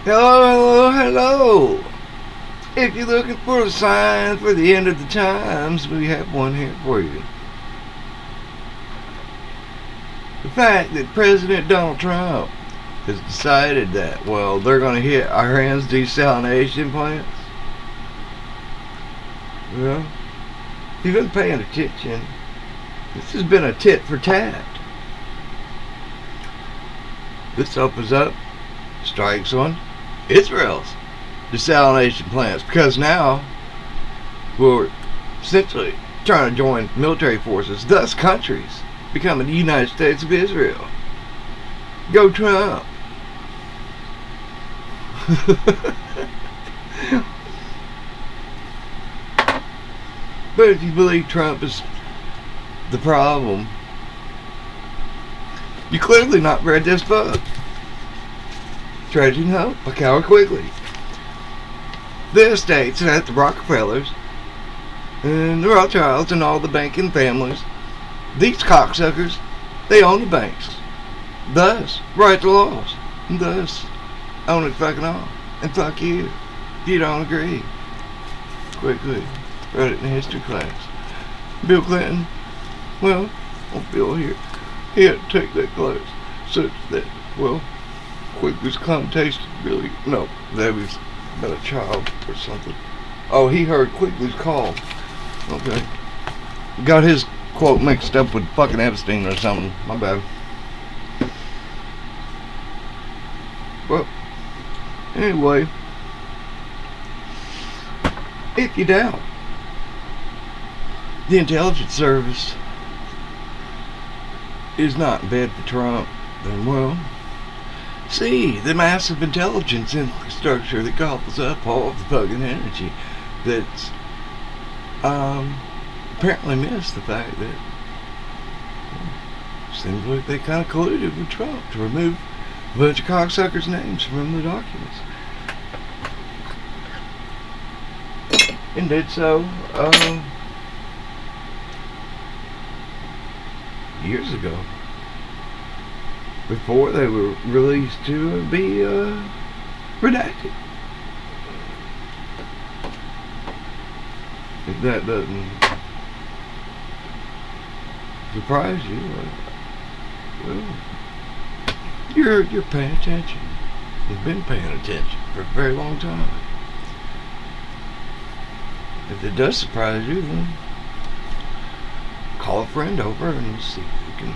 Hello, hello, hello. If you're looking for a sign for the end of the times, we have one here for you. The fact that President Donald Trump has decided that, well, they're going to hit Iran's desalination plants. Well, if you've been paying attention, this has been a tit for tat. This opens up strikes on Israel's desalination plants because now we're essentially trying to join military forces, thus countries becoming the United States of Israel. Go Trump. But if you believe Trump is the problem, you clearly not read this book. Dredging Hope by Howard Quigley. The estates that the Rockefellers and the Rothschilds and all the banking families, these cocksuckers, they own the banks. Thus, write the laws. And thus, own it fucking all. And fuck you if you don't agree. Quigley read it in history class. Bill Clinton, well, Bill here, he had to take that class such that, well, Quigley's connotation really, no, that was about a child or something. Oh, he heard Quigley's call. Okay. Got his quote mixed up with fucking Epstein or something. My bad. Well, anyway, if you doubt the intelligence service is not in bed for Trump, then, well, see the massive intelligence infrastructure that gobbles up all of the fucking energy that's apparently missed the fact that seems like they kind of colluded with Trump to remove a bunch of cocksuckers' names from the documents. And did so years ago, before they were released to be redacted. If that doesn't surprise you, well, you're paying attention. You've been paying attention for a very long time. If it does surprise you, then call a friend over and see if we can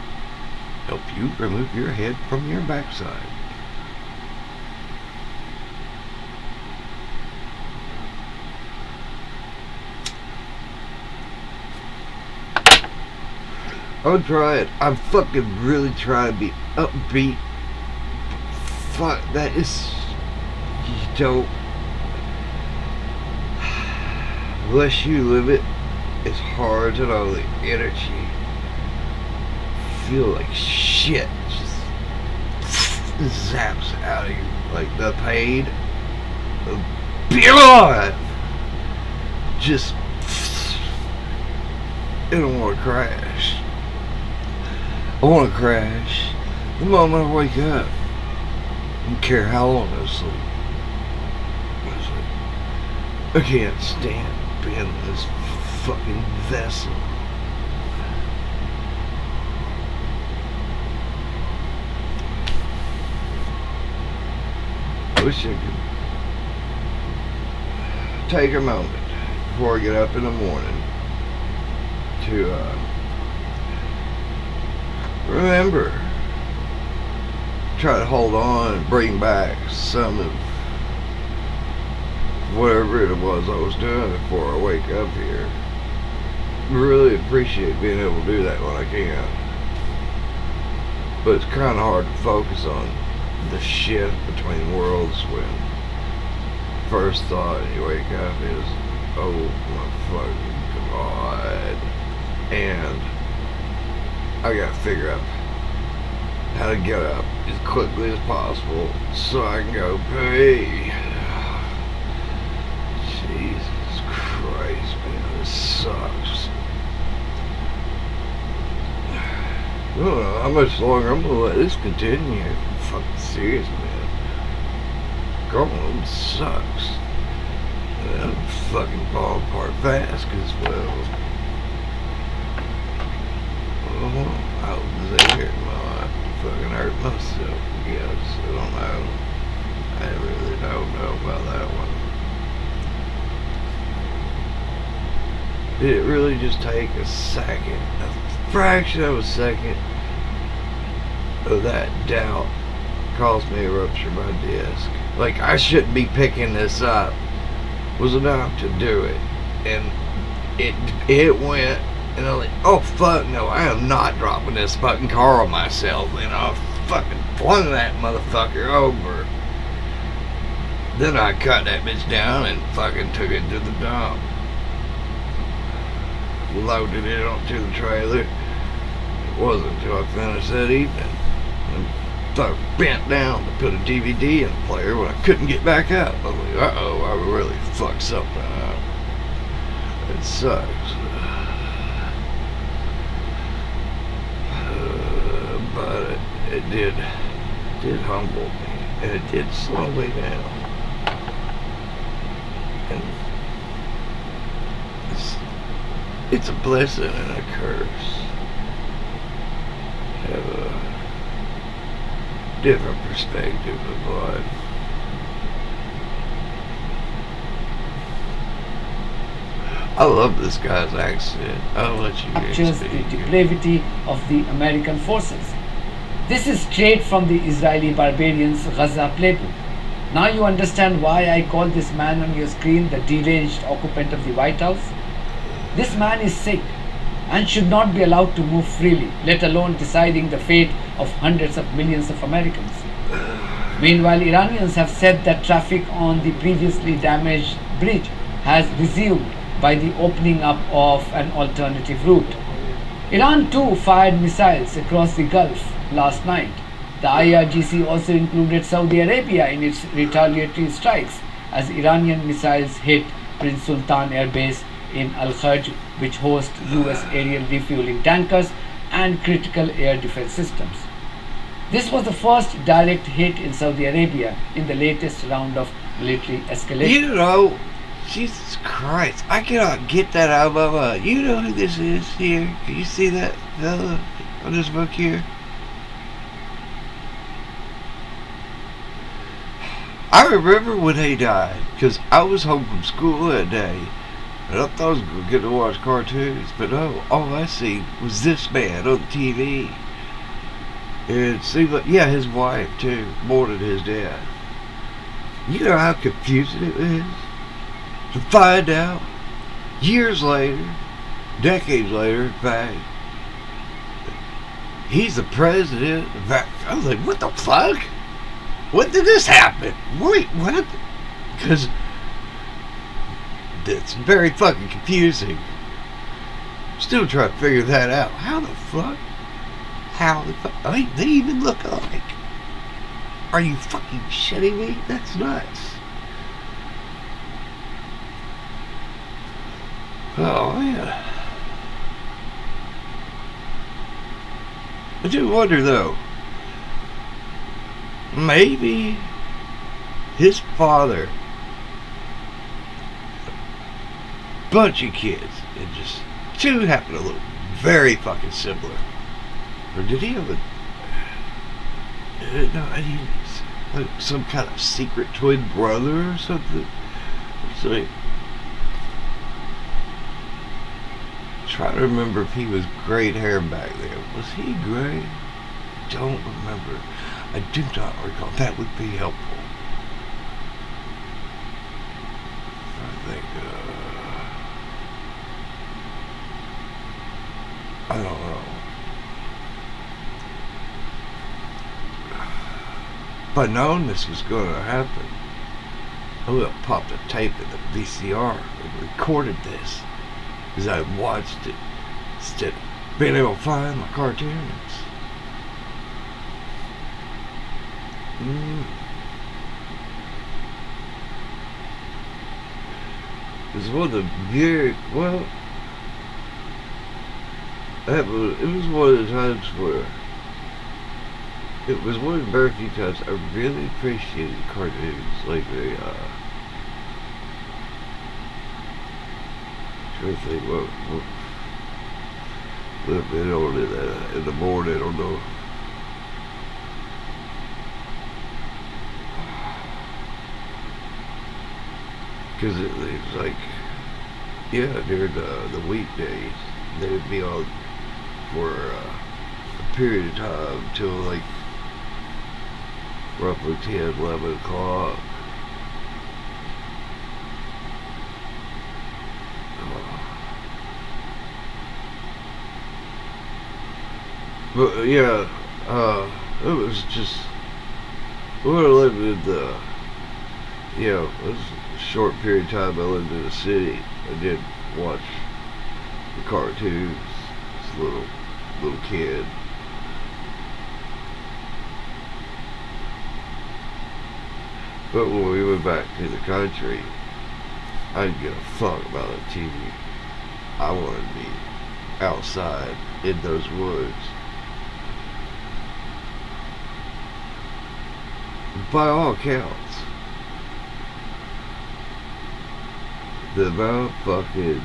help you remove your head from your backside. I'll try it. I'm fucking really trying to be upbeat. Fuck, that is... You don't... Unless you live it, it's hard to know the energy. Feel like shit just zaps out of you. Like the pain of blood. Just... I don't want to crash. I want to crash the moment I wake up. I don't care how long I sleep. I can't stand being in this fucking vessel. I wish I could take a moment before I get up in the morning to remember, try to hold on and bring back some of whatever it was I was doing before I wake up here. Really appreciate being able to do that when I can. But it's kind of hard to focus on the shit between worlds when first thought you wake up is, oh my fucking god. And I gotta figure out how to get up as quickly as possible so I can go pee. Jesus Christ, man, this sucks. I don't know how much longer I'm gonna let this continue. I'm fucking serious, man. Growing sucks. And I'm fucking falling apart fast as well. I was there in my life to fucking hurt myself, I guess. I don't know. I really don't know about that one. Did it really just take a second, a fraction of a second of that doubt caused me to rupture my disc? Like, I shouldn't be picking this up was enough to do it. And it went, and I'm like, oh fuck no, I am not dropping this fucking car on myself. And I fucking flung that motherfucker over. Then I cut that bitch down and fucking took it to the dump. Loaded it onto the trailer. It wasn't until I finished that evening and I bent down to put a DVD in the player when I couldn't get back up. I was like, uh-oh, I really fucked something up. It sucks. But it did humble me, and it did slow me down. And it's a blessing and a curse. Have a different perspective of life. I love this guy's accent. I'll let you captures the depravity of the American forces. This is straight from the Israeli barbarian's Gaza playbook. Now you understand why I call this man on your screen the deranged occupant of the White House? This man is sick and should not be allowed to move freely, let alone deciding the fate of hundreds of millions of Americans. Meanwhile, Iranians have said that traffic on the previously damaged bridge has resumed by the opening up of an alternative route. Iran too fired missiles across the Gulf last night. The IRGC also included Saudi Arabia in its retaliatory strikes as Iranian missiles hit Prince Sultan Air Base in Al-Kharj, which hosts US aerial refueling tankers and critical air defense systems. This was the first direct hit in Saudi Arabia in the latest round of military escalation. You know, Jesus Christ, I cannot get that out of my mind. You know who this is here? Can you see that fella on this book here? I remember when he died, because I was home from school that day, and I thought I was going to get to watch cartoons, but no, all I seen was this man on TV. And it seemed like, yeah, his wife too, mourned his death. You know how confusing it is to find out years later, decades later, in fact, he's the president. In fact, I was like, what the fuck? When did this happen? Wait, what? Because it's very fucking confusing. Still trying to figure that out. How the fuck? I mean, they even look alike. Are you fucking shitting me? That's nuts. Oh, man. I do wonder, though. Maybe his father, bunch of kids, and just two happen to look very fucking similar. Or did he have like some kind of secret twin brother or something? It's like, trying to remember if he was great hair back then. Was he gray? Don't remember. I do not recall. That would be helpful. I think, I don't know. If I'd known this was going to happen, I would have popped a tape in the VCR and recorded this, because I watched it instead of being able to find my cartoons. It was one of the very, well, it was one of the times where it was one of the very few times I really appreciated cartoons. Like trying to think what little bit on it in the morning on the. Because it was like, yeah, during the weekdays, they'd be on for a period of time till like roughly 10, 11 o'clock. But yeah, it was just, when I lived in the, it was a short period of time I lived in the city. I did watch the cartoons as a little kid. But when we went back to the country, I didn't give a fuck about the TV. I wanted to be outside in those woods. By all accounts, the amount of fucking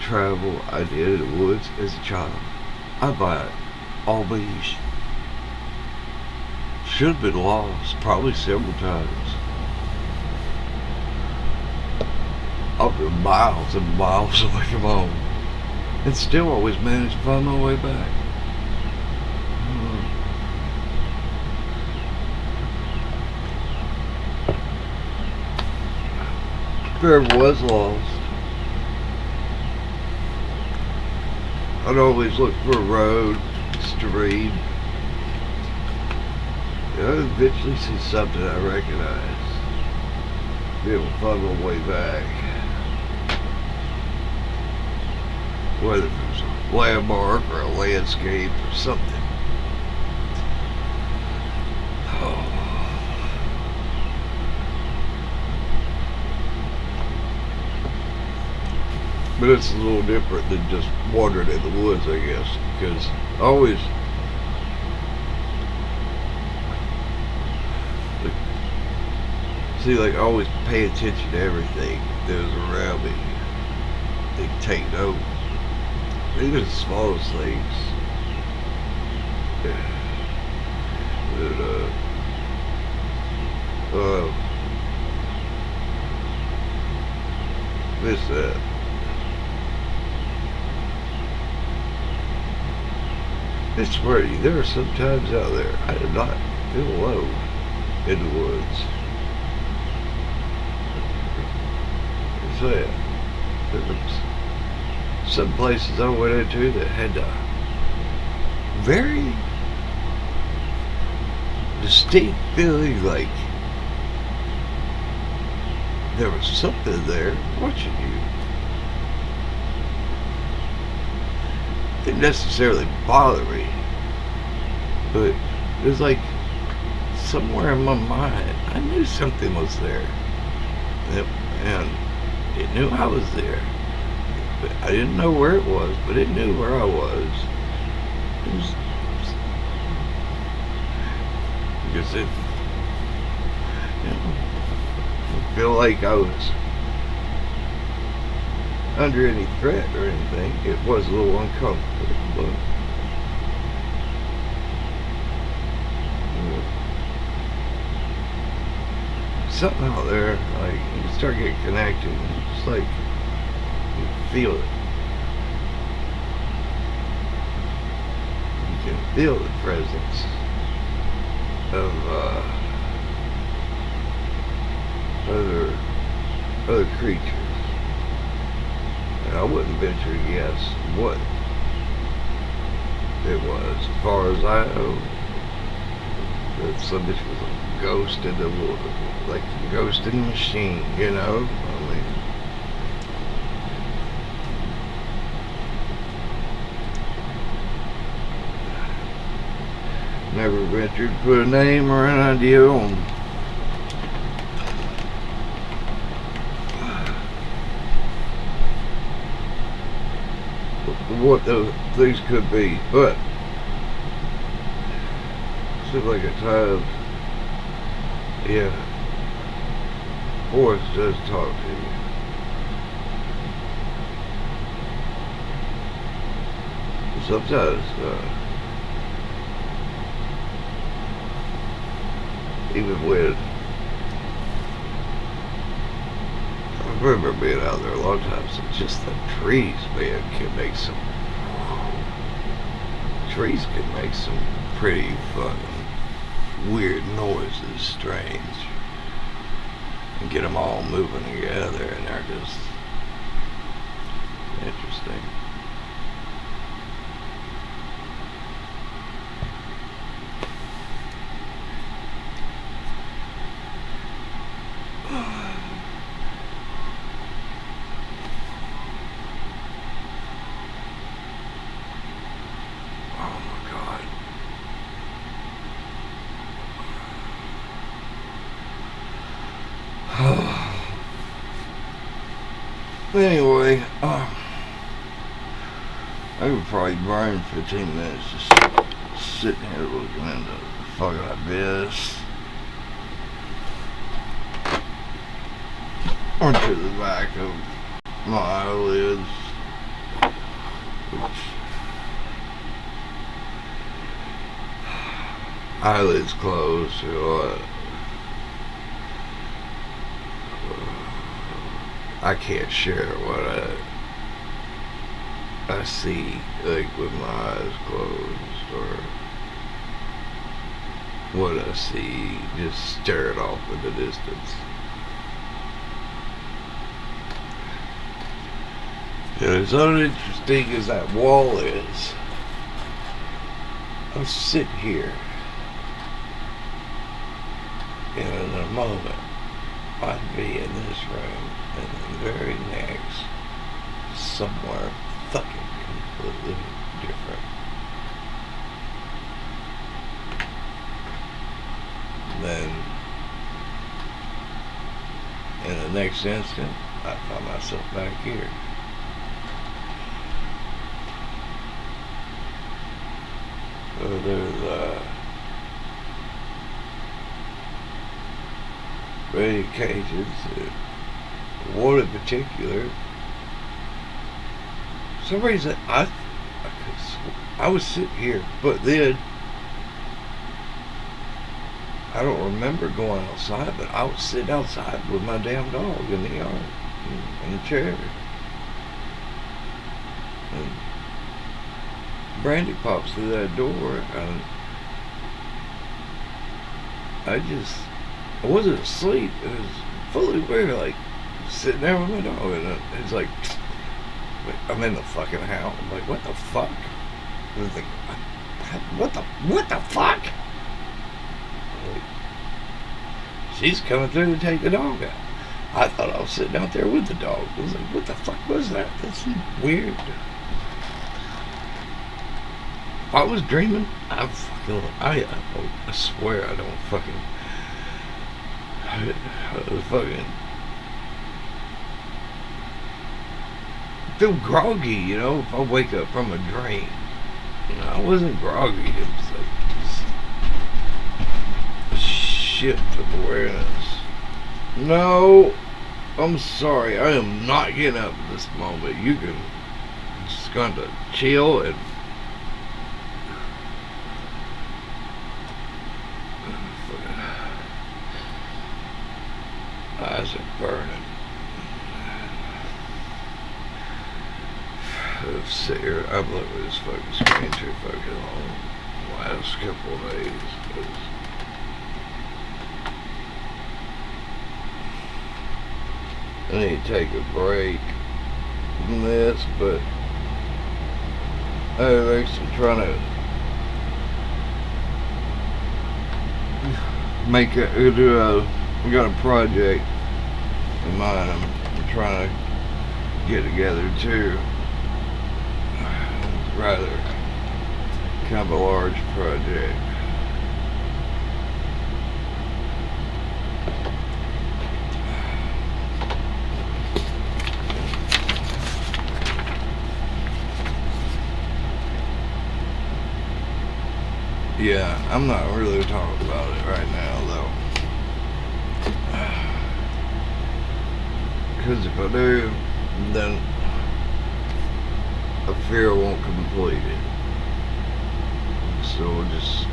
travel I did in the woods as a child, I buy it all these. Should have been lost probably several times. I've been miles and miles away from home, and still always managed to find my way back. If I ever was lost, I'd always look for a road, stream. I'd eventually see something I recognize. Be able to find my way back. Whether it was a landmark or a landscape or something. But it's a little different than just wandering in the woods, I guess, because I always I always pay attention to everything that was around me. They take note, even the smallest things. This I swear to you, there are some times out there I do not feel alone in the woods. I say there was some places I went into that had a very distinct feeling like there was something there watching you. It didn't necessarily bother me, but it was like somewhere in my mind I knew something was there, and it knew I was there. But I didn't know where it was, but it knew where I was. It was because it, I feel like I was under any threat or anything. It was a little uncomfortable, but something out there, like you start getting connected, and it's like you feel it. You can feel the presence of other creatures. I wouldn't venture to guess what it was. As far as I know, that some bitch was a ghost in the wood, like a ghost in the machine, you know? I mean, never ventured to put a name or an idea on what those things could be, but Seems like at times, yeah, voice does talk to you. Sometimes, even when I remember being out there a long time, so just the trees, man, can make some pretty fucking weird noises, strange, and get them all moving together, and they're just interesting. Anyway, I could probably burn 15 minutes just sitting here looking into the fucking abyss. Onto the back of my eyelids. Which, eyelids closed, so I can't share what I see, like with my eyes closed, or what I see just staring off in the distance. And as uninteresting as that wall is, I'll sit here, and in a moment I'd be in this room, and the very next, somewhere fucking completely different. Then, in the next instant, I find myself back here. So there's many occasions, one in particular, for some reason I was sitting here, but then I don't remember going outside, but I was sitting outside with my damn dog in the yard, in the chair. And Brandy pops through that door, and I wasn't asleep. It was fully aware, like, sitting there with my dog, and it's like, I'm in the fucking house. I'm like, what the fuck? I was like, what the fuck? Like, she's coming through to take the dog out. I thought I was sitting out there with the dog. I was like, what the fuck was that? That's weird. I was dreaming. I swear I don't fucking. I was fucking. Feel groggy, you know, if I wake up from a dream. You know, I wasn't groggy. It was like a shift of awareness. No, I'm sorry. I am not getting up at this moment. You can just going to chill and. Eyes are burning. I've sit here. I've looked at this fucking screen too fucking long the last couple of days. I need to take a break from this, but I'm actually trying to we got a project in mind I'm trying to get together too. Rather kind of a large project. Yeah, I'm not really talk about it right now, though. Because if I do, then I fear I won't complete it. So we'll just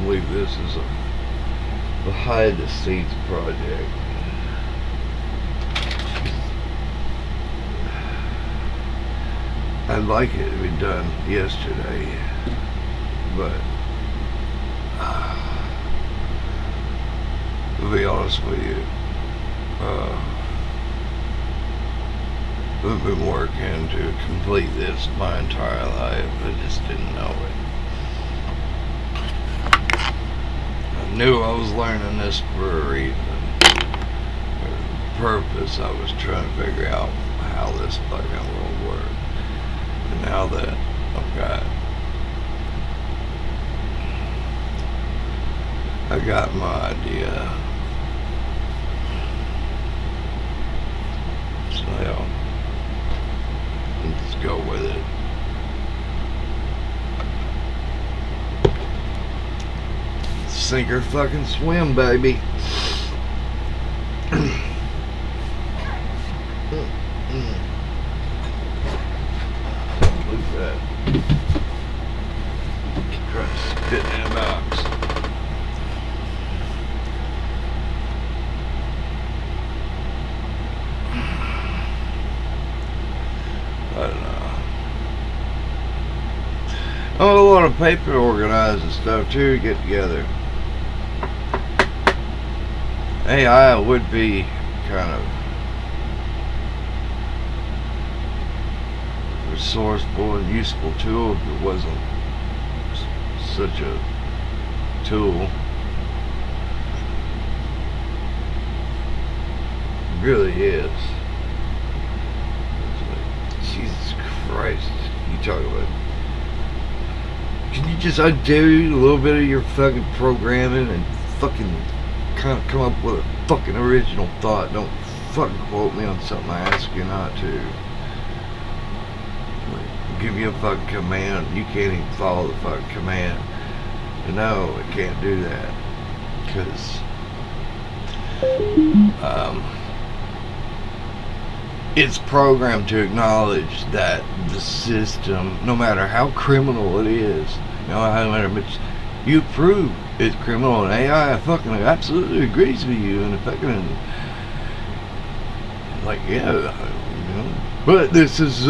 leave this as a behind the scenes project. I'd like it to be done yesterday, but to be honest with you, I've been working to complete this my entire life. I just didn't know it. I knew I was learning this for a reason, for a purpose. I was trying to figure out how this fucking world works. And now that I got my idea. So yeah, let's go with it. Sink or fucking swim, baby. Look at that. Try to spit in that box. I don't know. Oh, a lot of paper organized and stuff too to get together. AI would be kind of resourceful and useful tool if it wasn't such a tool. It really is. It's like, Jesus Christ, you talk about. Can you just undo a little bit of your fucking programming and fucking kind of come up with a fucking original thought? Don't fucking quote me on something I ask you not to. Like, give you a fucking command, you can't even follow the fucking command. No, it can't do that. Because it's programmed to acknowledge that the system, no matter how criminal it is, no matter much you prove it's criminal, and AI fucking absolutely agrees with you, and fucking like, yeah, you know, but this is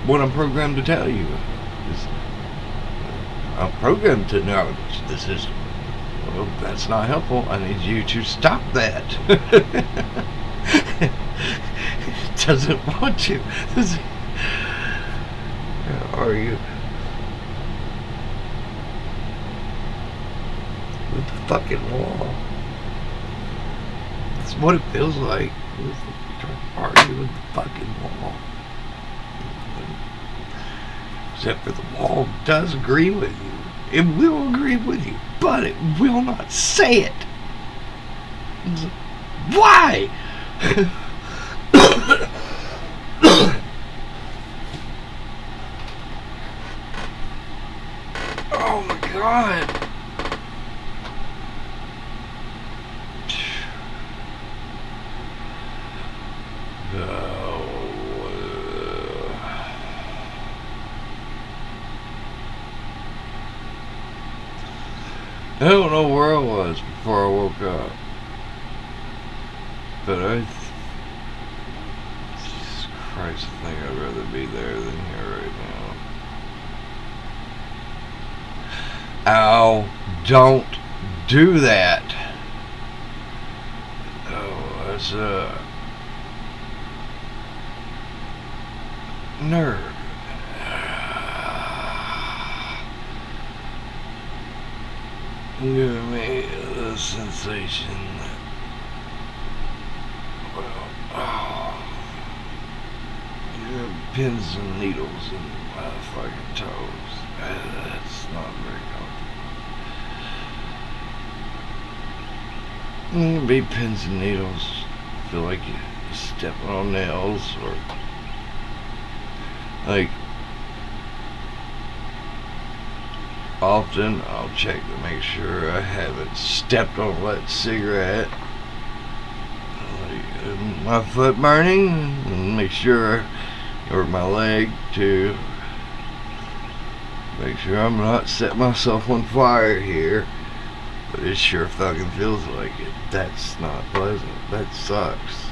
what I'm programmed to tell you. I'm programmed to acknowledge the system. Well, that's not helpful. I need you to stop that. It doesn't want you. Are you with the fucking wall? That's what it feels like. Trying to argue with the fucking wall. Except for the wall does agree with you. It will agree with you, but it will not say it. Why? Oh my God. I don't know where I was before I woke up, but Jesus Christ, I think I'd rather be there than here right now. Ow, don't do that. Oh, that's a nerd. Give me the sensation that, well, pins and needles in my fucking toes. That's not very comfortable. It can be pins and needles. Feel like you're stepping on nails, or like Often I'll check to make sure I haven't stepped on that cigarette. My foot burning, and make sure, or my leg too. Make sure I'm not setting myself on fire here. But it sure fucking feels like it. That's not pleasant. That sucks.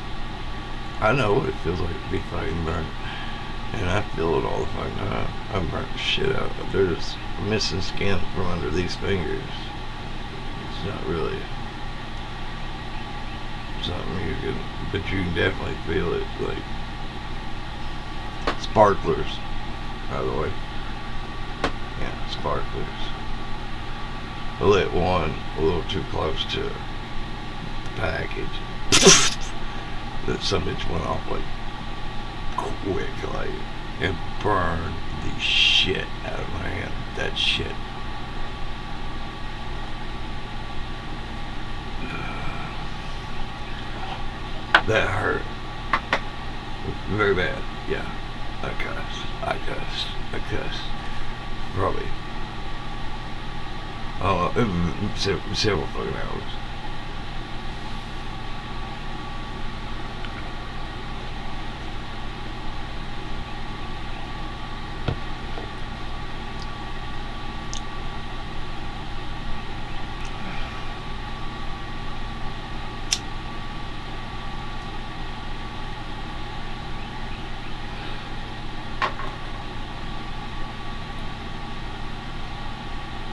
I know what it feels like to be fucking burnt. And I feel it all the fucking time. I'm burnt the shit out. There's missing skin from under these fingers. It's not really something you can, but you can definitely feel it. Like sparklers, by the way. Yeah, sparklers. I lit one a little too close to the package. That some bitch went off like quick, like, and burned the shit out of my hand. That shit. That hurt. Very bad. Yeah. I cussed. Probably. Oh, several fucking hours.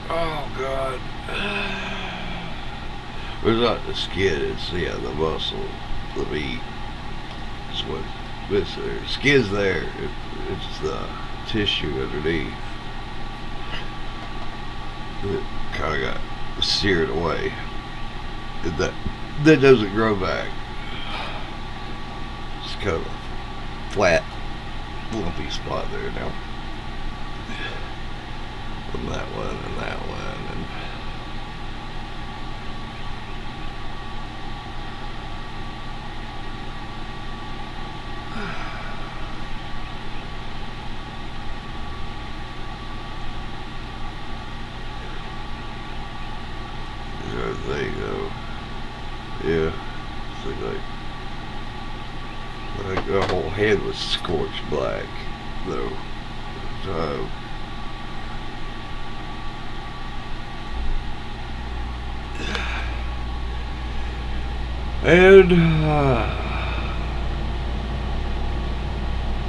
Oh God. It's not the skin, it's the muscle, the meat. It's what it's there. The skin's there. It's the tissue underneath that kind of got seared away. That doesn't grow back. It's kind of a flat, lumpy spot there now. And that one and that one and there you go. Yeah, it's like the whole head was scorched black though. So and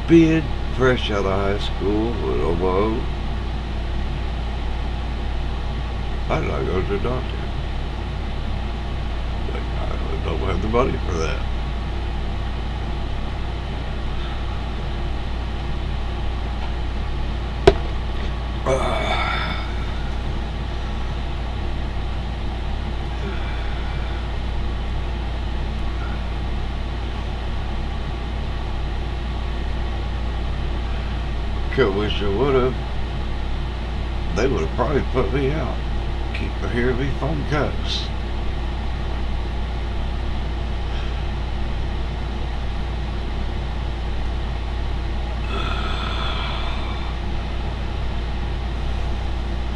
being fresh out of high school with Omo, I did not go to the doctor. Like, I don't have the money for that. I wish I would have. They would have probably put me out. Keep hearing me phone cuss.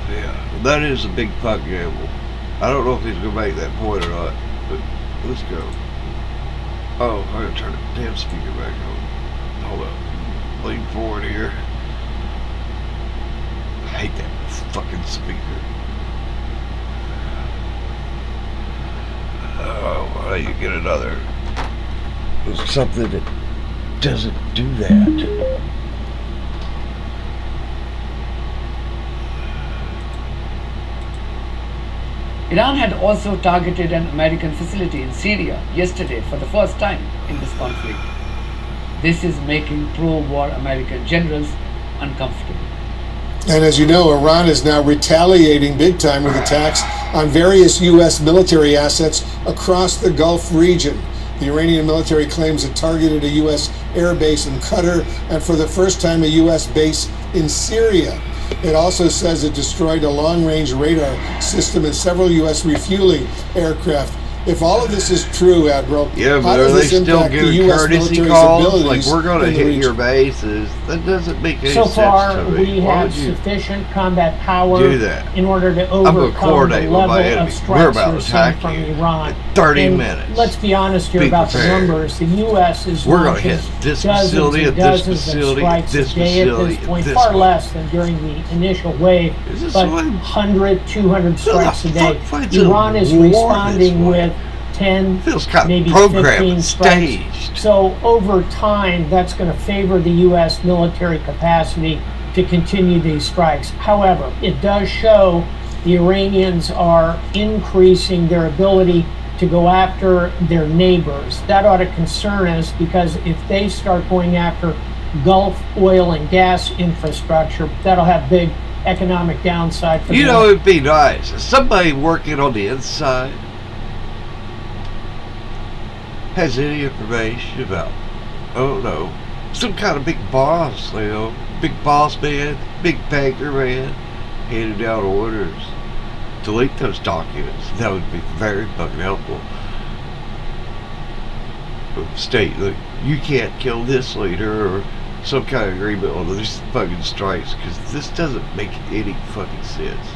Yeah, that is a big fuck gamble. I don't know if he's gonna make that point or not, but let's go. Oh, I gotta turn the damn speaker back on. Hold up. Lean forward here. I hate that fucking speaker. Oh, why don't you get another? There's something that doesn't do that. Iran had also targeted an American facility in Syria yesterday for the first time in this conflict. This is making pro-war American generals uncomfortable. And as you know, Iran is now retaliating big time with attacks on various U.S. military assets across the Gulf region. The Iranian military claims it targeted a U.S. air base in Qatar and for the first time a U.S. base in Syria. It also says it destroyed a long-range radar system and several U.S. refueling aircraft If all of this is true, Admiral, Yeah, how but are does they this still impact the giving U.S. courtesy military's calls? Like, abilities we're going to in the hit region? your bases. That doesn't make any So sense far, to me. we Why have would you sufficient combat power do that? in order to I'm going to overcome the coordinate with level my of enemy. strikes We're about you're to seeing attack from you Iran. in 30 And minutes. let's be honest here Be about the prepared. numbers. The U.S. is We're going to launching hit this dozens facility, and at this dozens of facility, strikes this a day at facility, this point, this far one. less than during the initial wave, Is this but one? 100, 200 strikes a the day. fuck fights a Iran is war this responding way? with 10, Feels kind of maybe programmed 15 and strikes. staged. So over time, that's going to favor the U.S. military capacity to continue these strikes. However, it does show the Iranians are increasing their ability to go after their neighbors. That ought to concern us, because if they start going after Gulf oil and gas infrastructure, that'll have big economic downside for You the know, it'd be nice if somebody working on the inside has any information about, oh no, some kind of big boss, you know, big boss man, big banker man, handing down orders to leak those documents. That would be very fucking helpful. State, like, you can't kill this leader, or some kind of agreement on these fucking strikes, because this doesn't make any fucking sense.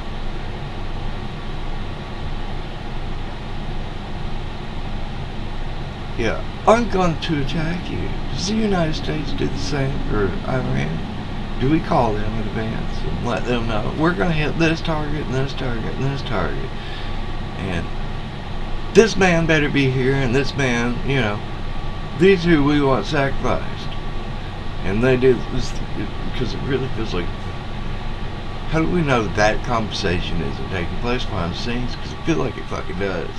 Yeah, I'm going to attack you. Does the United States do the same for Iran? Do we call them in advance and let them know we're going to hit this target and this target and this target, and this man better be here, and this man, you know, these who we want sacrificed? And they do this because it really feels like, how do we know that conversation isn't taking place behind the scenes? Because I feel like it fucking does.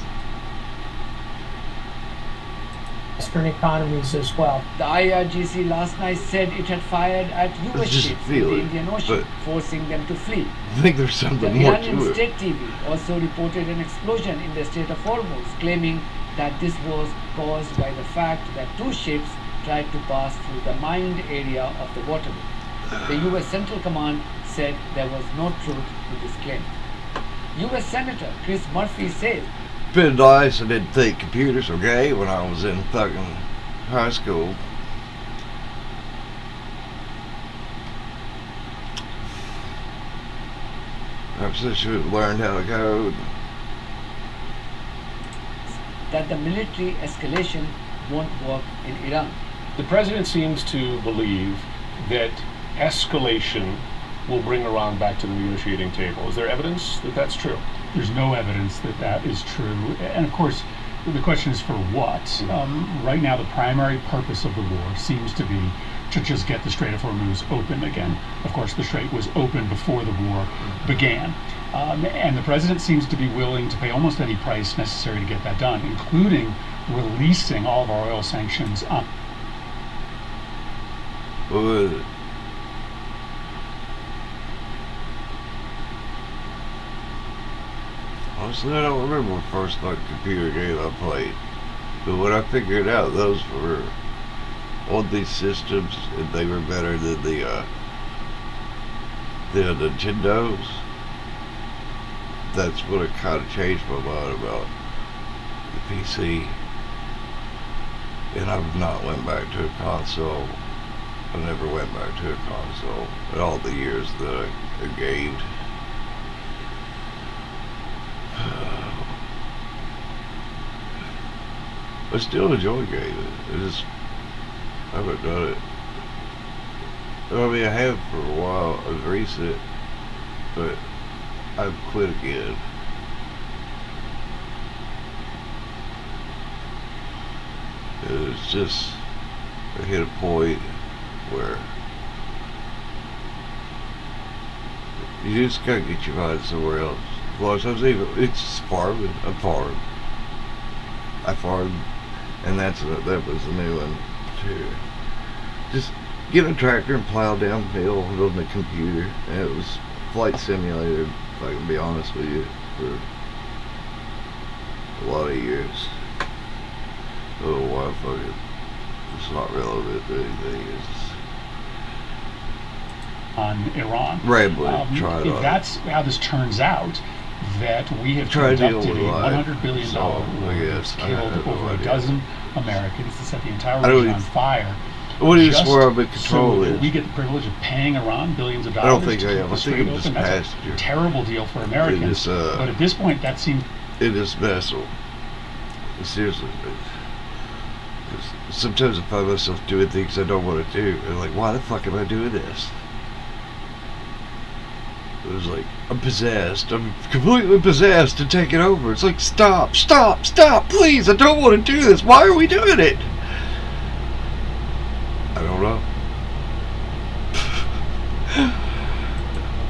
Western economies as well. The IRGC last night said it had fired at US It's just a ships in the feeling, Indian Ocean, but forcing them to flee. I think there's The something more Iranian to it. state TV also reported an explosion in the Strait of Hormuz, claiming that this was caused by the fact that two ships tried to pass through the mined area of the waterway. The US Central Command said there was no truth to this claim. US Senator Chris Murphy said, Been nice. I didn't think computers were gay when I was in fucking high school. I should have learned how to code. that the military escalation won't work in Iran. The president seems to believe that escalation will bring Iran back to the negotiating table. Is there evidence that that's true? There's no evidence that that is true. And of course, the question is for what? Right now, the primary purpose of the war seems to be to just get the Strait of Hormuz open again. Of course, the Strait was open before the war began. And the president seems to be willing to pay almost any price necessary to get that done, including releasing all of our oil sanctions on. Honestly, I don't remember the first like computer game I played. But when I figured out those were on these systems and they were better than the Nintendos, that's when it kind of changed my mind about the PC. And I've not went back to a console. I never went back to a console in all the years that I gamed. I still enjoy gaming. I haven't done it. I mean, I have for a while, of recent, but I've quit again. It's just, I hit a point where you just gotta get your mind somewhere else. A lot of times, even it's farming. I farmed, and that was a new one too. Just get a tractor and plow downhill on the computer, and it was Flight Simulator. If I can be honest with you, for a lot of years. Oh, why fucking? It's not relevant to anything. It's On Iran. rambling. Try it If on. that's how this turns out, that we have Try to deal conducted a with life. $100 billion So, war I that's guess I killed have no over a idea. dozen Americans, to set the entire I don't region on even- fire. What do you just swear about so control that is? we get the privilege of paying Iran billions of I dollars don't think to I keep am. I the think strait I'm open. just That's passenger. a terrible deal for Americans. is, but at this point, that seems In this vessel. Seriously. 'Cause sometimes I find myself doing things I don't want to do. And like, why the fuck am I doing this? It was like, I'm possessed. I'm completely possessed and taken over. It's like, stop, please. I don't want to do this. Why are we doing it? I don't know.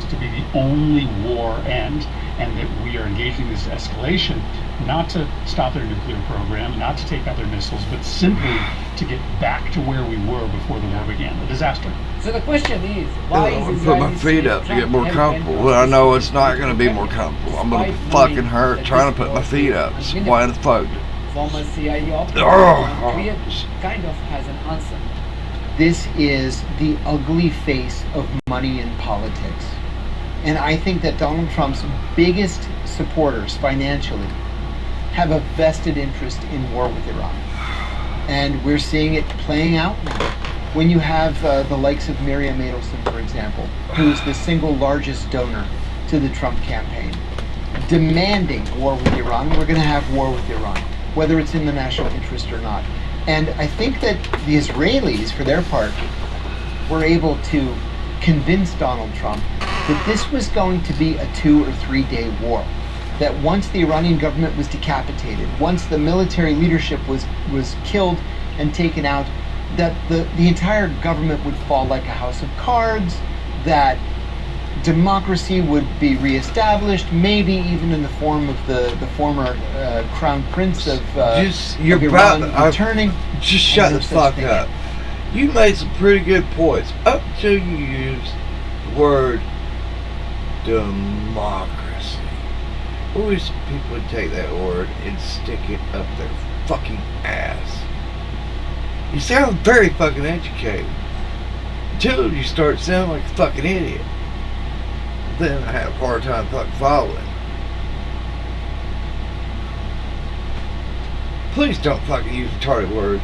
to be the only war end, and that we are engaging this escalation not to stop their nuclear program, not to take out their missiles, but simply to get back to where we were before the war began, a disaster. So the question is, why I'm is gonna put my Israeli feet state up to get Trump more hell-bent comfortable. on Well, I know it's this not going to be more despite comfortable. I'm going to knowing fucking hurt that trying this to put my was feet a up. So minimum. why the fuck? Former CIA operator Oh. clear kind of has an answer. This is the ugly face of money in politics. And I think that Donald Trump's biggest supporters financially have a vested interest in war with Iran. And we're seeing it playing out now. When you have the likes of Miriam Adelson, for example, who is the single largest donor to the Trump campaign, demanding war with Iran, we're going to have war with Iran, whether it's in the national interest or not. And I think that the Israelis, for their part, were able to convince Donald Trump that this was going to be a 2 or 3 day war. That once the Iranian government was decapitated, once the military leadership was killed and taken out, that the entire government would fall like a house of cards, that democracy would be reestablished, maybe even in the form of the former crown prince of You're Iran about returning. just shut no the such fuck thing. up. You made some pretty good points up till you used the word democracy. I wish people would take that word and stick it up their fucking ass. You sound very fucking educated until you start sounding like a fucking idiot. Then I had a hard time fucking following. Please don't fucking use retarded words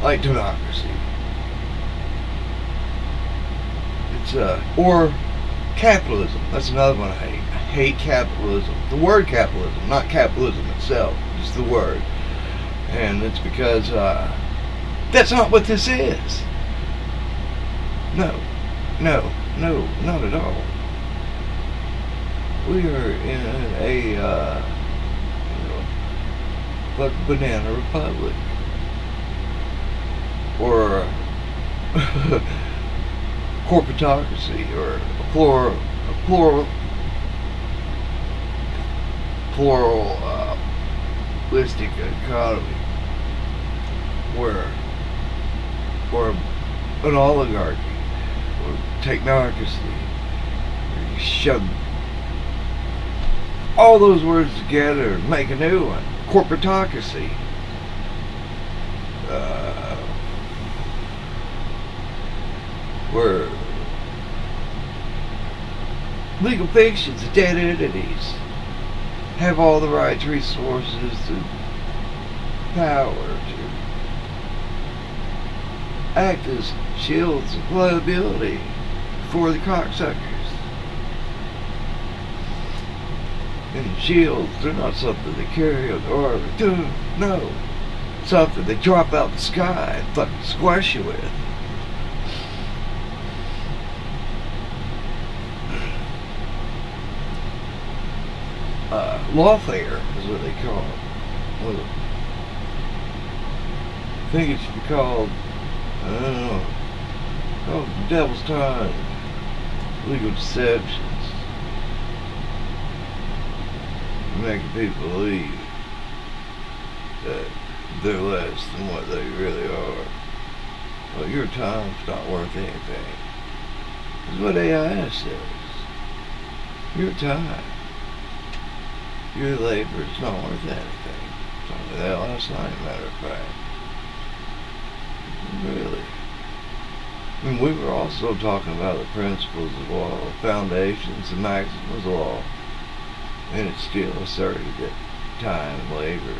like democracy. It's or capitalism. That's another one I hate. I hate capitalism. The word capitalism, not capitalism itself, just the word. And it's because that's not what this is. No, not at all. We are in a fucking banana republic, or corporatocracy, or a pluralistic economy, or an oligarchy, or technocracy, where you shove all those words together and make a new one. Corporatocracy. Where legal fictions, dead entities, have all the rights, resources, and power to act as shields of liability for the cocksuckers. And shields, they're not something they carry on the arm. No. Something they drop out the sky and fucking squash you with. Lawfare is what they call it. Well, I think it should be called, I don't know, called devil's time. Legal deceptions. Making people believe that they're less than what they really are. Well, your time's not worth anything. That's what AI says. Your time, your labor is not worth anything. I told me that last night, matter of fact. Really. I mean, we were also talking about the principles of law, foundations and maxims of law. and it's still asserted that time and labor,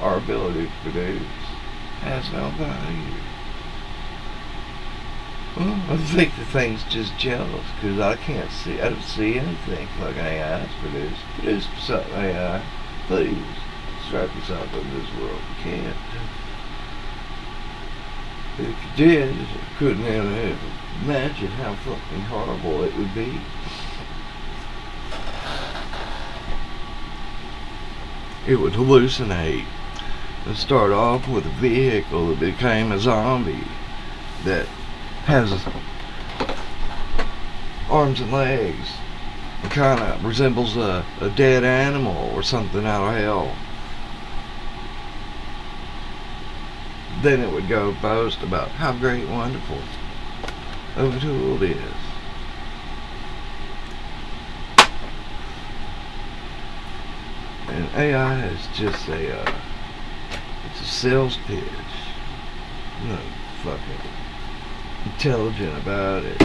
our ability to produce has no value. Well, I think the thing's just jealous because I don't see anything fucking AI's produced. Produce something AI, please. Strap yourself in this world. You can't. If you did, couldn't even imagine how fucking horrible it would be. It would hallucinate and start off with a vehicle that became a zombie that has arms and legs and kind of resembles a dead animal or something out of hell. Then it would go boast about how great and wonderful of a tool it is. And AI is just it's a sales pitch. No fucking intelligent about it.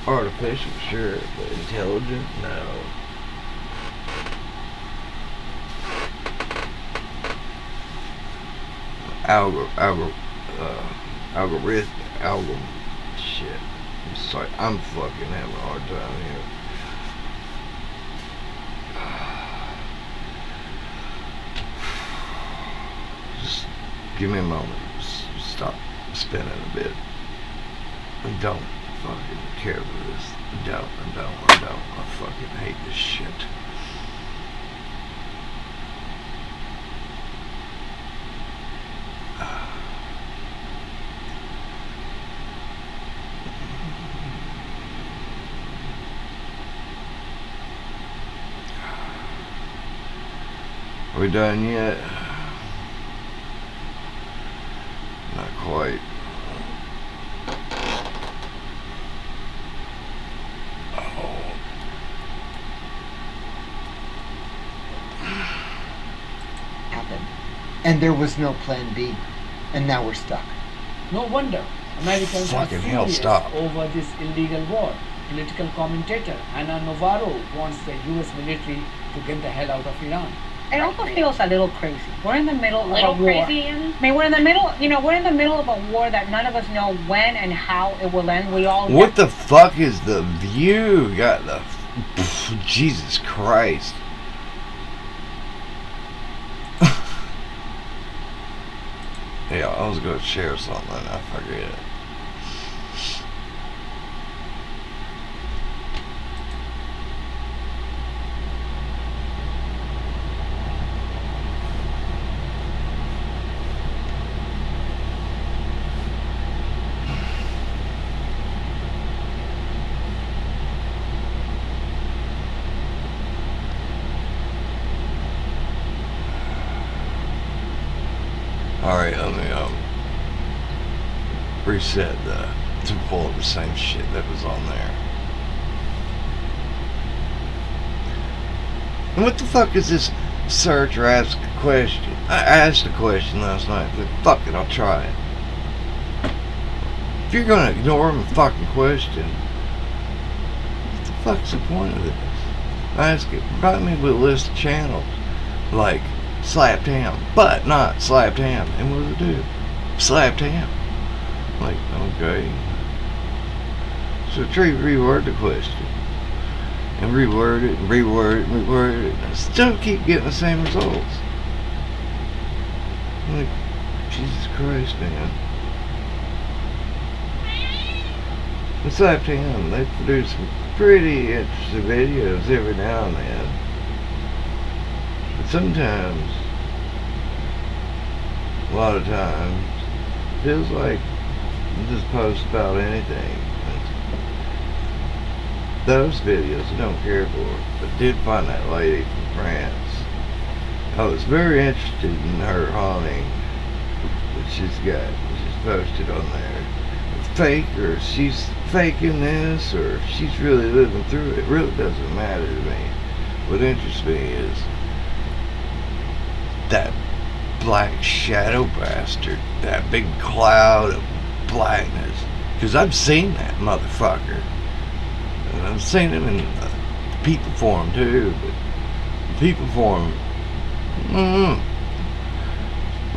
Artificial, sure, but intelligent, no. Algorithm shit. I'm sorry, I'm fucking having a hard time here. Just give me a moment. Stop spinning a bit. I don't fucking care for this. I don't. I fucking hate this shit. Are we done yet? Not quite. Happened. And there was no plan B. And now we're stuck. No wonder Americans are Fucking hell, furious stop. over this illegal war. Political commentator Ana Navarro wants the US military to get the hell out of Iran. It also feels a little crazy. We're in the middle of a war. Crazy. I mean, we're in the middle of a war that none of us know when and how it will end. We all What the fuck is the view? Got the Jesus Christ. Yeah, I was gonna share something, I forget. Alright, let me reset to pull up the same shit that was on there. And what the fuck is this search or ask a question? I asked a question last night, but fuck it, I'll try it. If you're gonna ignore my fucking question, what the fuck's the point of this? I ask it, provide me with a list of channels like Slapped Ham, but not Slapped Ham. And what does it do? Slapped Ham. Like, okay. So try to reword the question. And reword it, and reword it, and reword it. And I still keep getting the same results. Like, Jesus Christ, man. And Slapped Ham, they produce some pretty interesting videos every now and then. But sometimes, a lot of times, it feels like you just post about anything. Those videos I don't care for, but did find that lady from France. I was very interested in her haunting that she's posted on there. It's fake, or she's faking this, or if she's really living through it, it really doesn't matter to me. What interests me is that black shadow bastard, that big cloud of blackness, because I've seen that motherfucker, and I've seen him in people form too, but people for him.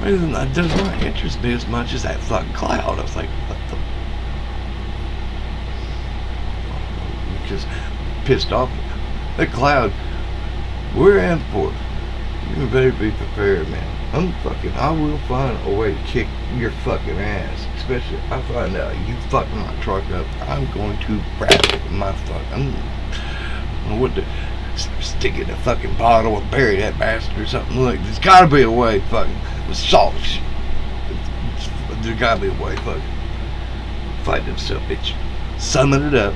Reason that does not interest me as much as that fucking cloud. I was like, what the? Just pissed off. That cloud, we're in for it. You better be prepared, man. I will find a way to kick your fucking ass. Especially if I find out you fucking my truck up, I'm going to wrap it with my fucking, what the, stick it in a fucking bottle and bury that bastard or something. Look, there's gotta be a way fucking, with salt shit. There's gotta be a way fucking, fight them stuff, bitch. Summon it up,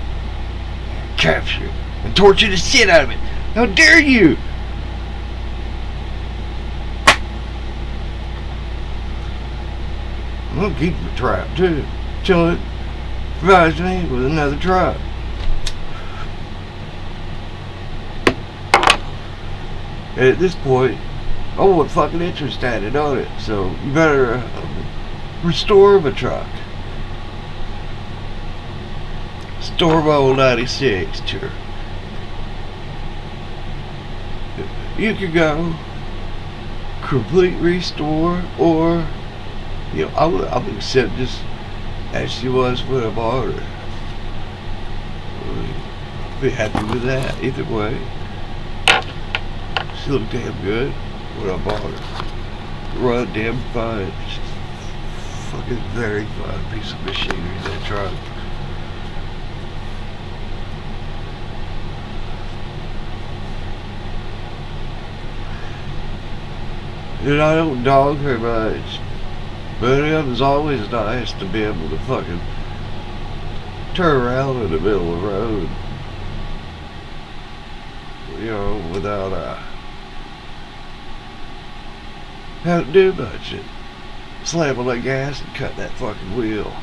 capture it, and torture the shit out of it. How dare you! I'm gonna keep the trap too, till it provides me with another trap. At this point, I want fucking interest added on it, so you better restore the truck. Store my old 96 to her. You could go complete restore, or you know, I would accept just as she was when I bought her. Be happy with that either way. She looked damn good when I bought her. Run damn fine. Fucking very fine piece of machinery, that truck. And I don't dog her much, but it was always nice to be able to fucking turn around in the middle of the road, you know, without having to do much. Slam on that gas and cut that fucking wheel.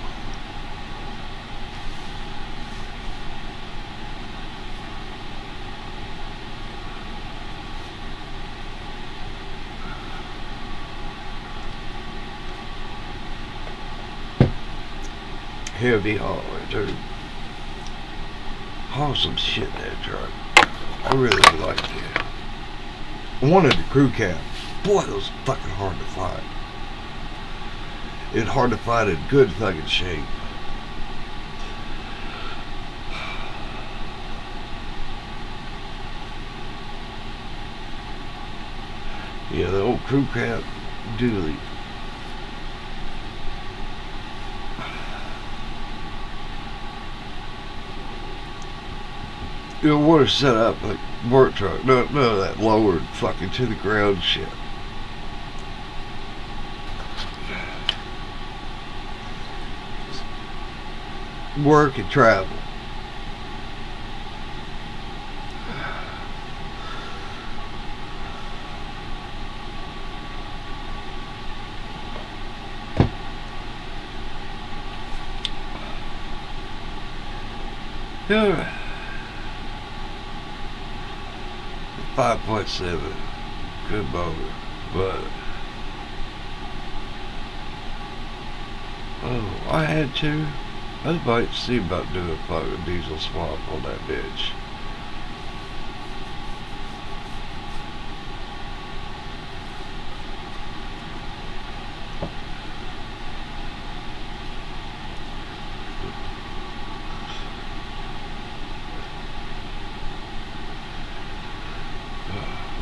Heavy hauler, dude. Haul some shit in that truck. I really liked it. I wanted the crew cab. Boy, those fucking hard to find. It's hard to find in good fucking shape. Yeah, the old crew cab dually. You know, want to set up like work truck, none of that lowered fucking to the ground shit. Work and travel. Yeah. 5.7, good motor, but I had to. I might see about doing a fucking diesel swap on that bitch.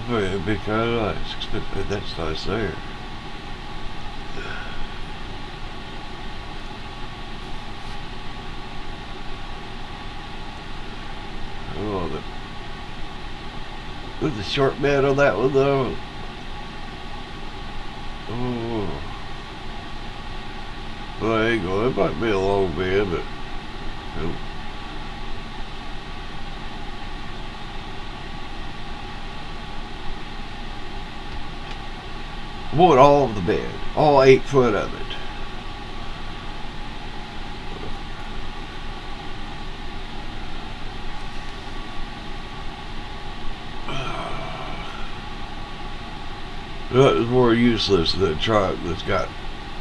But it'd be kind of nice. That's nice there. Oh, with the short bed on that one though. Oh, well, there you go. It might be a long bed, but. Nope. I want all of the bed, all 8 foot of it. That is more useless than a truck that's got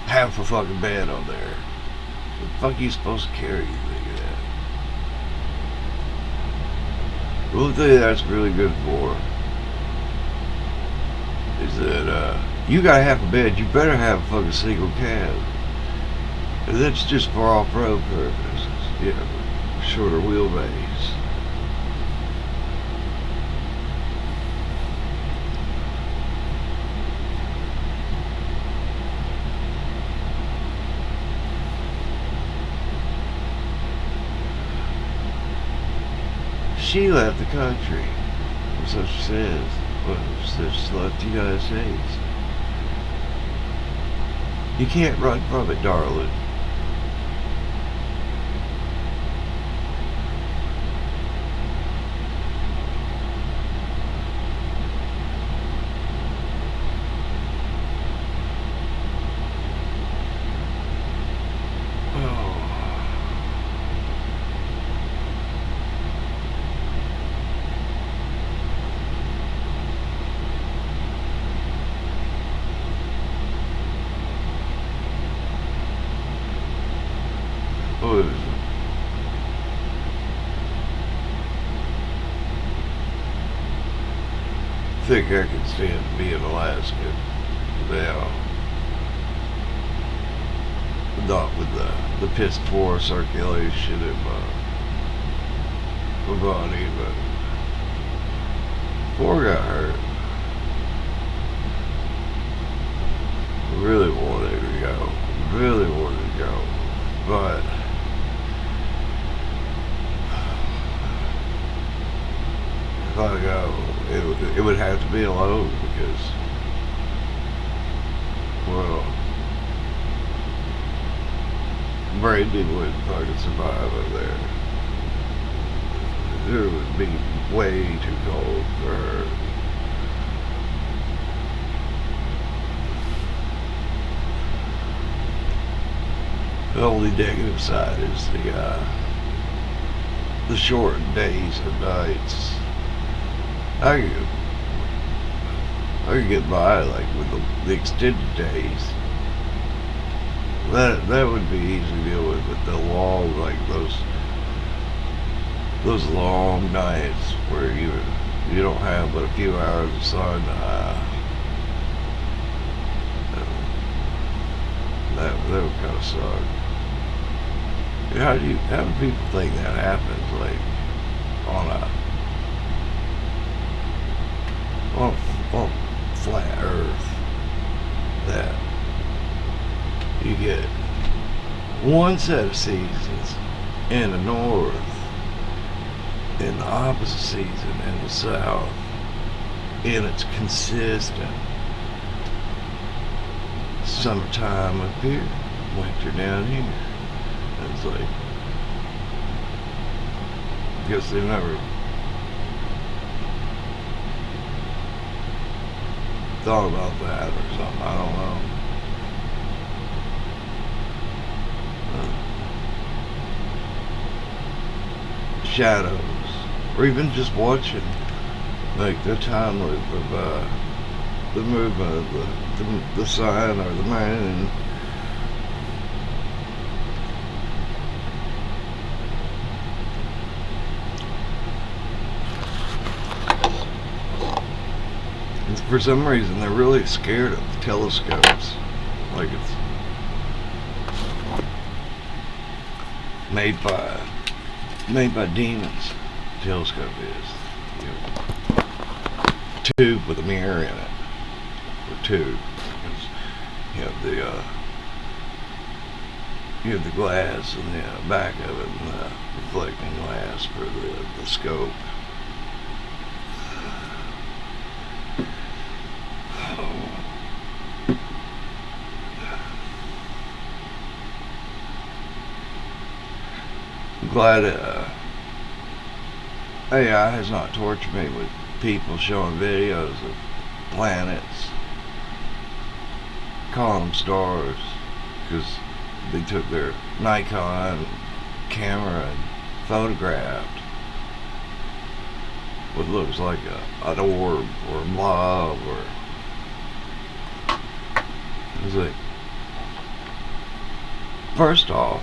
half a fucking bed on there. What the fuck are you supposed to carry anything like that? One thing that's really good for is that you gotta have a bed. You better have a fucking single cab. And that's just for off-road purposes. Shorter wheelbase. She left the country. That's what she says. Well, she says she left the United States. You can't run from it, darling. I think I can stand being Alaska now. Not with the piss poor circulation in my body, but before I got hurt, I really wanted to go. Really wanted to go. But if I go, it would have to be alone because, well, Brandy wouldn't fucking survive up there. It would be way too cold for her. The only negative side is the short days and nights. I could get by like with the extended days. That would be easy to deal with, but the long, like those long nights where you don't have but a few hours of sun, that would kind of suck. How do people think that happens, like on flat Earth, that you get one set of seasons in the north and the opposite season in the south, and it's consistent? Summertime up here, winter down here. It's like, I guess they never thought about that or something. I don't know. Shadows, or even just watching, like the time loop of the movement of the sun or the moon. And for some reason, they're really scared of telescopes. Like it's made by demons. Telescope is, you know, tube with a mirror in it. Or tube. You have the glass and the back of it, and the reflecting glass for the scope. I'm glad AI has not tortured me with people showing videos of planets, calling them stars, because they took their Nikon camera and photographed what looks like an orb or a blob, or it was like, first off,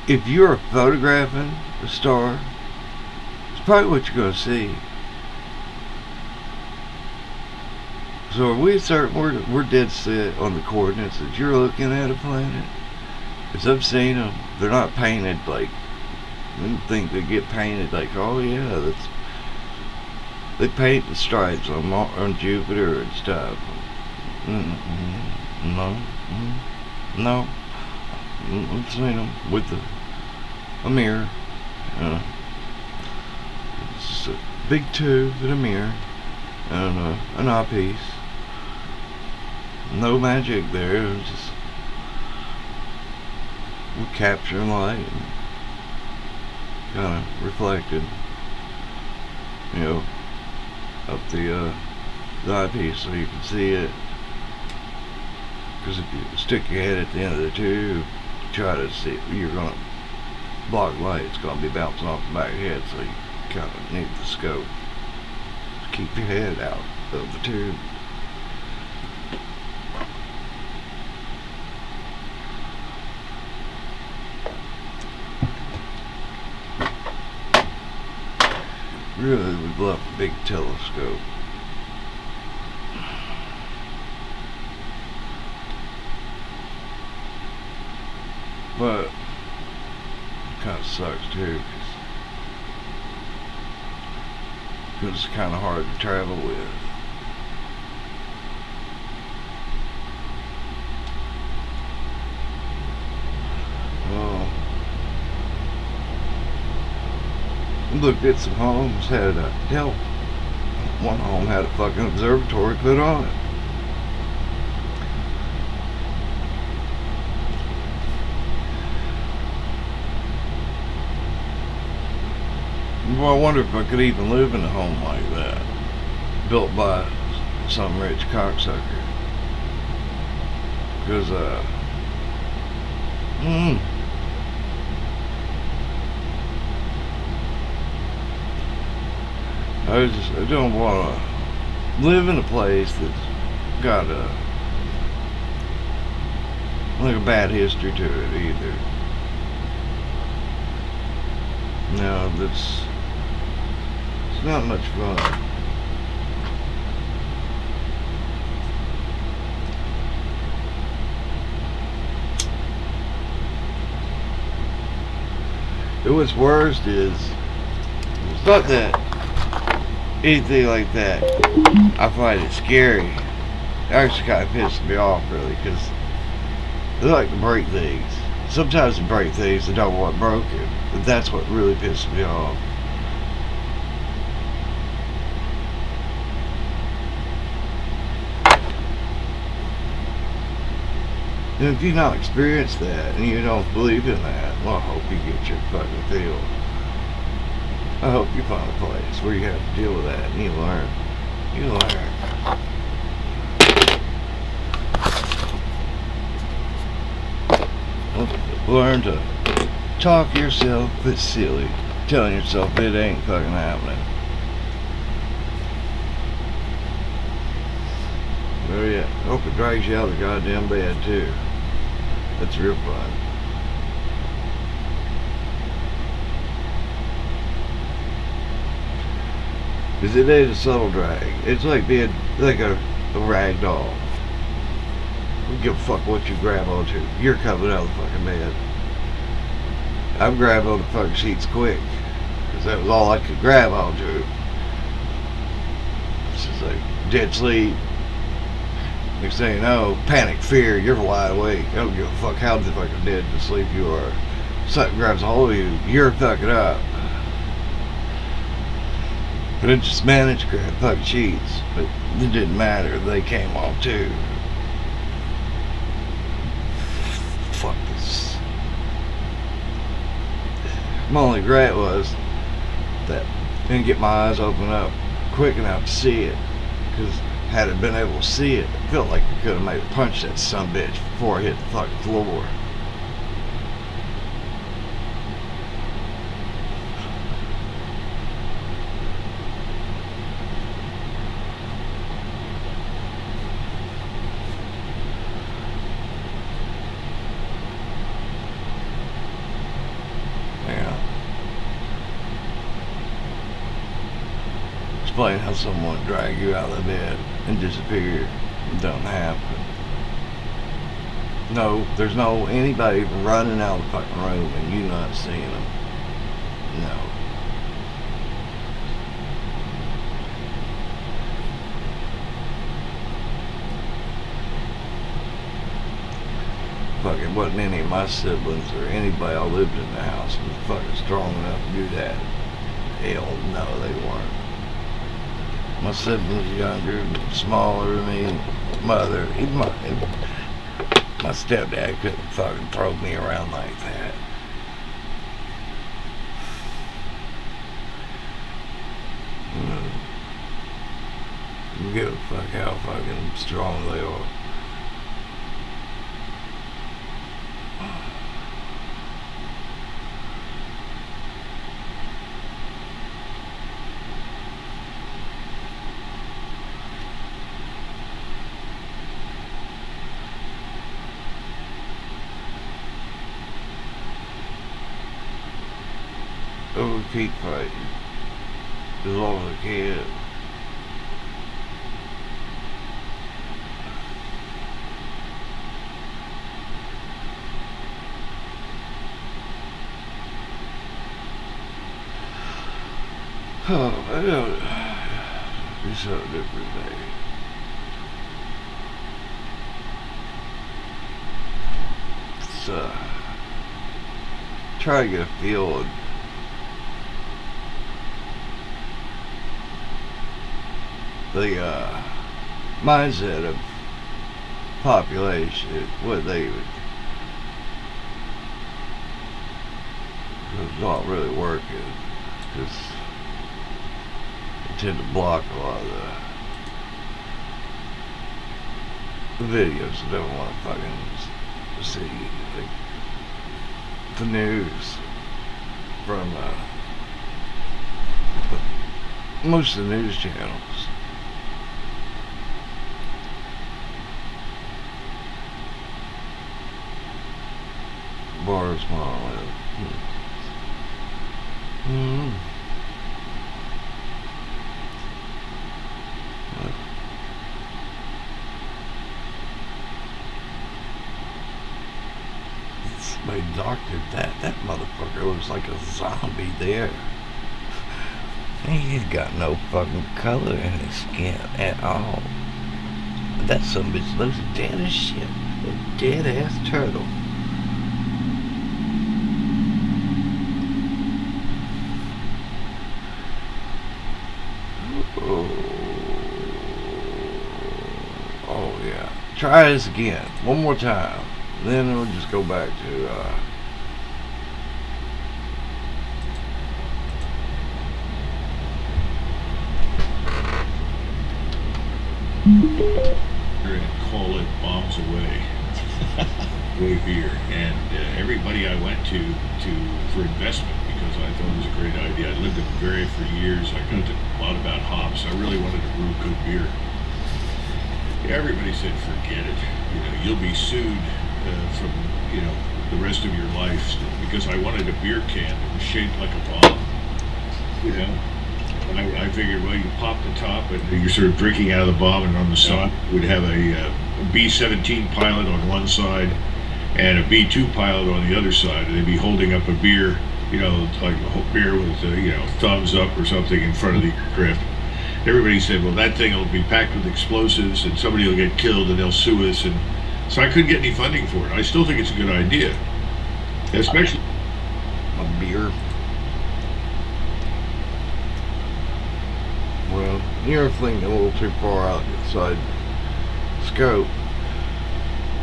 if you're photographing a star, it's probably what you're going to see. So are we certain we're dead set on the coordinates that you're looking at a planet? Because I've seen them. They're not painted like, I didn't think they get painted like, oh yeah, that's, they paint the stripes on Jupiter and stuff. No. No. I've seen them with a mirror. It's just a big tube and a mirror and an eyepiece. No magic there. It was just we're capturing light and kind of reflected, up the eyepiece so you can see it. Because if you stick your head at the end of the tube, try to see it, you're going to block light. It's going to be bouncing off the back of your head, so you kind of need the scope to keep your head out of the tube. Really would love a big telescope. But it kind of sucks too, because it's kind of hard to travel with. Oh, looked at some homes, had one home had a fucking observatory put on it. Well, I wonder if I could even live in a home like that, built by some rich cocksucker. Because, I don't want to live in a place that's got a bad history to it either. No, it's not much fun. What's worst is, it's not that anything like that. I find it scary. It actually kind of pisses me off, really, because they like to break things. Sometimes they break things they don't want broken, but that's what really pisses me off. And if you've not experienced that and you don't believe in that, well, I hope you get your fucking feel. I hope you find a place where you have to deal with that and you learn. You learn. Learn to talk yourself a bit silly, telling yourself it ain't fucking happening. Oh yeah, hope it drags you out of the goddamn bed too. That's real fun. Cause it is a subtle drag. It's like being like a rag doll. Don't give a fuck what you grab onto. You're coming out of the fucking bed. I'm grabbing on the fucking sheets quick, cause that was all I could grab onto. It's just like dead sleep. Next thing you know, panic, fear, you're wide awake. I don't give a fuck how the fucking dead to sleep you are. Something grabs a hold of you, you're fucking up. But I just managed to grab fucking sheets, but it didn't matter, they came off too. Fuck this. My only regret was that I didn't get my eyes open up quick enough to see it, because had I been able to see it, I felt like I could have made a punch that sumbitch before I hit the fucking floor. explain how someone drag you out of the bed and disappear. It don't happen. No, there's no anybody running out of the fucking room and you not seeing them. No. Fucking wasn't any of my siblings or anybody I lived in the house was fucking strong enough to do that. Hell no, they weren't. My siblings were younger, smaller than me. Mother, even my stepdad couldn't fucking throw me around like that. You give a fuck how fucking strong they are. Oh, keep fighting. As long as I can. Oh, I don't. Be so different day. It's try to get a feel of the mindset of population, what they would, it's not really working, because they tend to block a lot of the videos I don't want to fucking see, like the news from most of the news channels. Bars monolith. Somebody doctored that motherfucker looks like a zombie there. He's got no fucking color in his skin at all. That some bitch looks dead as shit. A dead ass turtle. Oh yeah. Try this again. One more time. Then we'll just go back to and call it Bombs Away. Way beer. And everybody I went to for investment, because I thought it was a great idea. I lived in Bavaria for years. I got to a lot about hops. I really wanted to brew good beer. Everybody said, forget it. You know, you'll be sued from, you know, the rest of your life, because I wanted a beer can that was shaped like a bomb. You know, and I figured, well, you pop the top and you're sort of drinking out of the bomb, and on the side would have a B-17 pilot on one side and a B-2 pilot on the other side, and they'd be holding up a beer, you know, like a beer with, you know, thumbs up or something in front of the aircraft. Everybody said, well, that thing will be packed with explosives and somebody will get killed and they'll sue us. And so I couldn't get any funding for it. I still think it's a good idea, especially a beer. Well, you're thinking a little too far outside scope.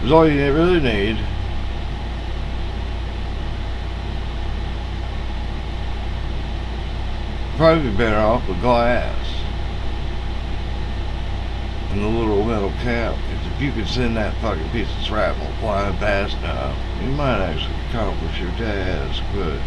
Is all you really need. Probably be better off with glass and the little metal cap. If you could send that fucking piece of shrapnel flying fast enough, you might actually accomplish your task, but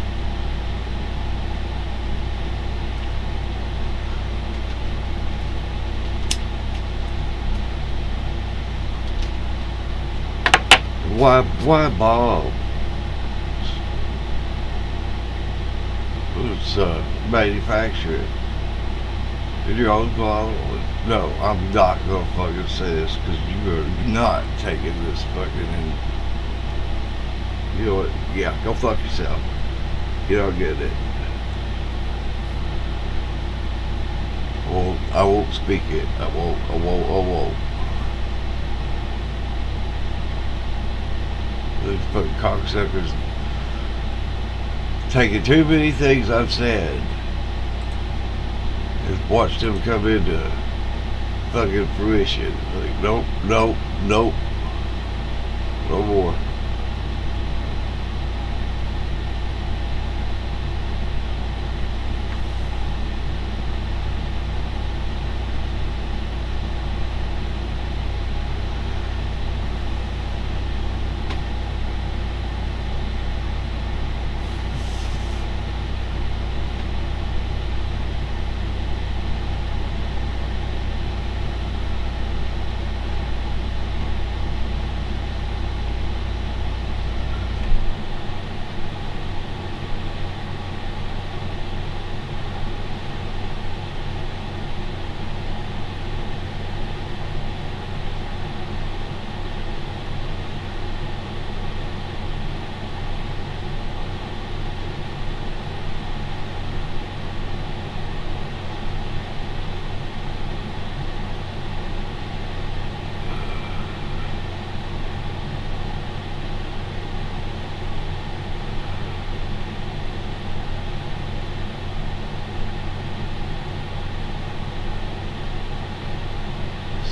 why Bob? Let's manufacture it. And you're always following. No, I'm not gonna fucking say this because you are not taking this fucking in. You know what? Yeah, go fuck yourself. You don't get it. Well, I won't speak it. I won't. Those fucking cocksuckers taking too many things I've said and watched them come into fucking fruition. Like, nope. No more.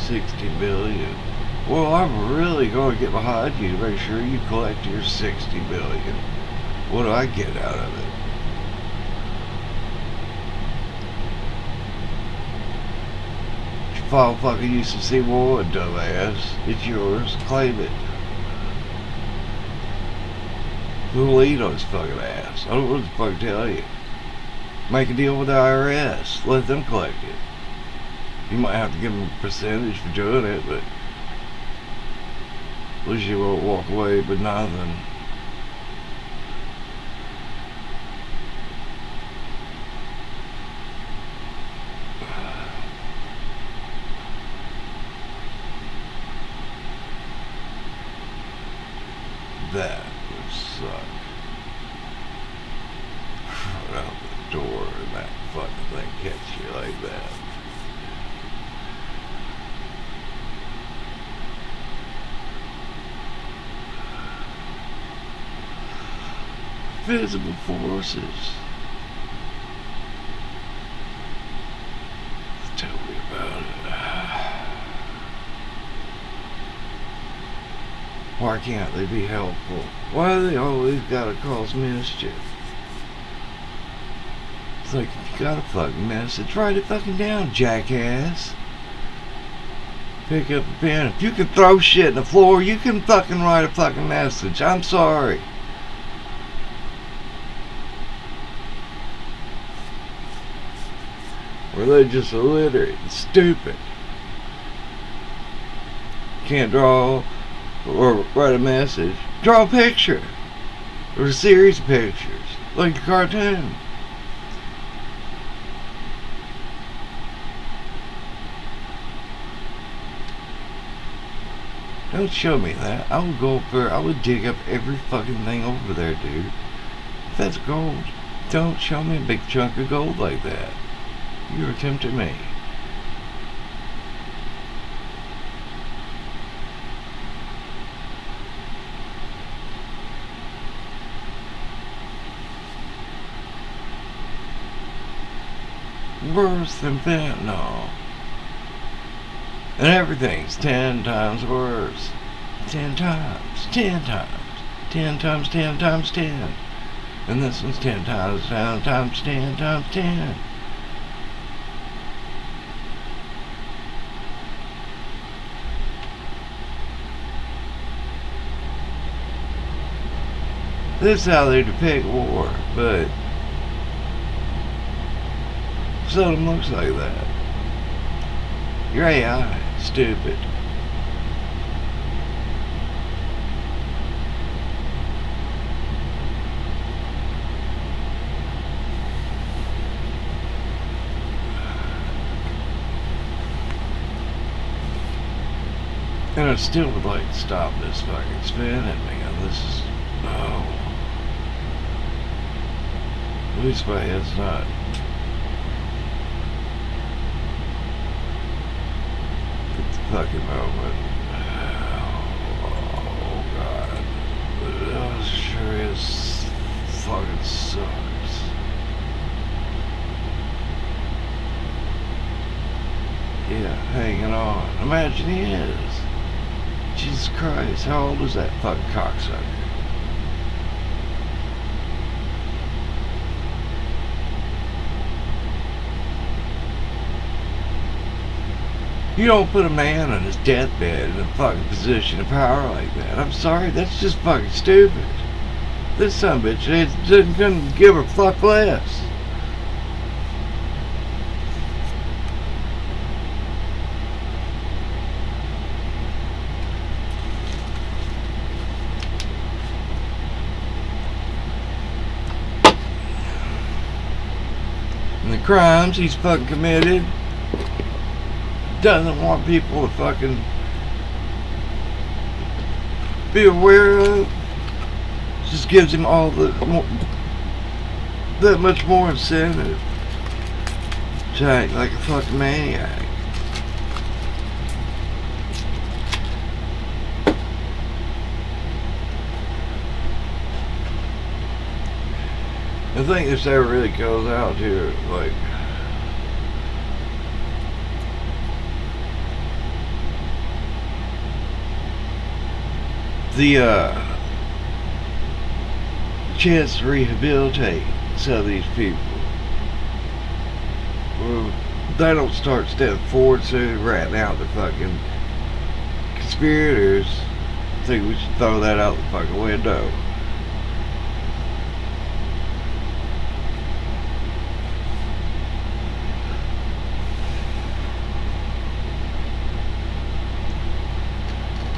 $60 billion. Well, I'm really going to get behind you to make sure you collect your $60 billion. What do I get out of it? File fucking UCC1, dumbass. It's yours. Claim it. Who'll lead on his fucking ass? I don't know what to fucking tell you. Make a deal with the IRS. Let them collect it. You might have to give them a percentage for doing it, but at least you won't walk away with nothing. That would suck. Run out the door and that fucking thing catch you like that. Visible forces. Tell me about it. Why can't they be helpful? Why do they always gotta cause mischief? It's like, if you got a fucking message, write it fucking down, jackass. Pick up a pen. If you can throw shit in the floor, you can fucking write a fucking message. I'm sorry. Or they're just illiterate and stupid. Can't draw or write a message. Draw a picture. Or a series of pictures. Like a cartoon. Don't show me that. I would go up there. I would dig up every fucking thing over there, dude. If that's gold, don't show me a big chunk of gold like that. You're tempting me. Worse than fentanyl. And everything's 10 times worse. 10 times. 10 times. 10 times 10 times 10. And this one's 10 times 10 times 10 times 10. This is how they depict war, but seldom looks like that. Your AI, stupid. And I still would like to stop this fucking spinning, man. This is, oh. At least my head's not. At the fucking moment. Oh, God. It sure is fucking sucks. Yeah, hanging on. Imagine he is. Jesus Christ, how old is that fucking cocksucker? You don't put a man on his deathbed in a fucking position of power like that. I'm sorry, that's just fucking stupid. This son of a bitch couldn't give a fuck less. And the crimes he's fucking committed, doesn't want people to fucking be aware of, just gives him all that much more incentive to act like a fucking maniac. I think this ever really goes out to, like, the chance to rehabilitate some of these people. Well, they don't start stepping forward soon. Right now, the fucking conspirators think we should throw that out the fucking window.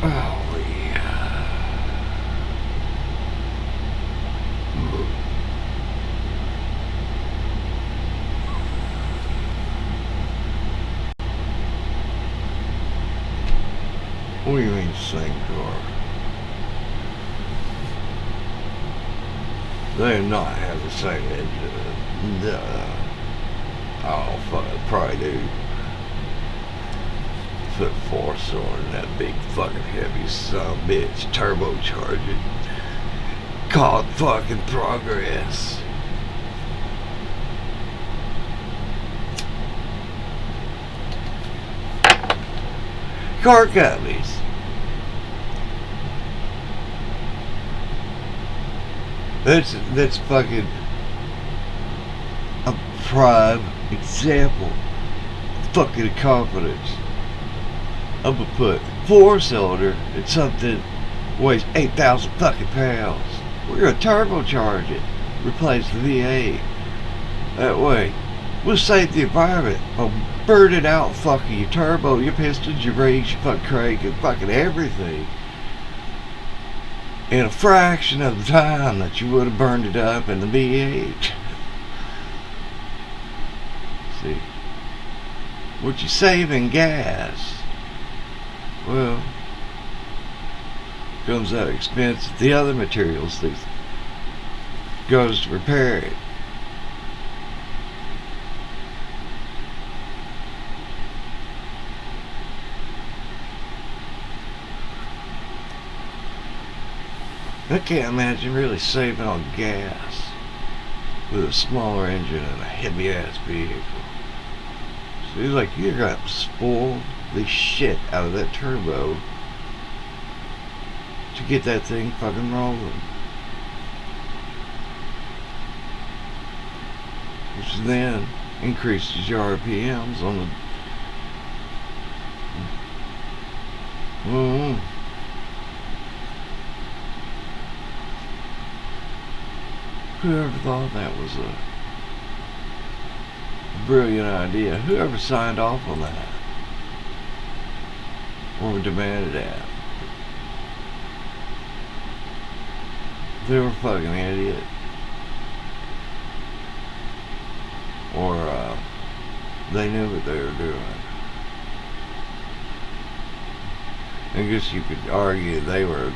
Oh, yeah. What do you mean, same car? They do not have the same engine. Oh, fuck, probably do. Put 4-cylinder in that big fucking heavy son of a bitch, turbocharged, called fucking Progress. Car companies. That's fucking a prime example of fucking confidence. I'm gonna put 4-cylinder in something weighs 8,000 fucking pounds. We're gonna turbocharge it, replace the V8. That way, we'll save the environment. I'll burn it out, fucking your turbo, your pistons, your brakes, your fucking crank, and fucking everything. In a fraction of the time that you would have burned it up in the V8. See, what you save in gas, well, comes out expensive. The other materials that goes to repair it. I can't imagine really saving on gas with a smaller engine and a heavy ass vehicle. So it's like you're gonna spoil the shit out of that turbo to get that thing fucking rolling. Which then increases your RPMs on the Whoever thought that was a brilliant idea? Whoever signed off on that? Or demanded that? They were a fucking idiot. Or they knew what they were doing. I guess you could argue they were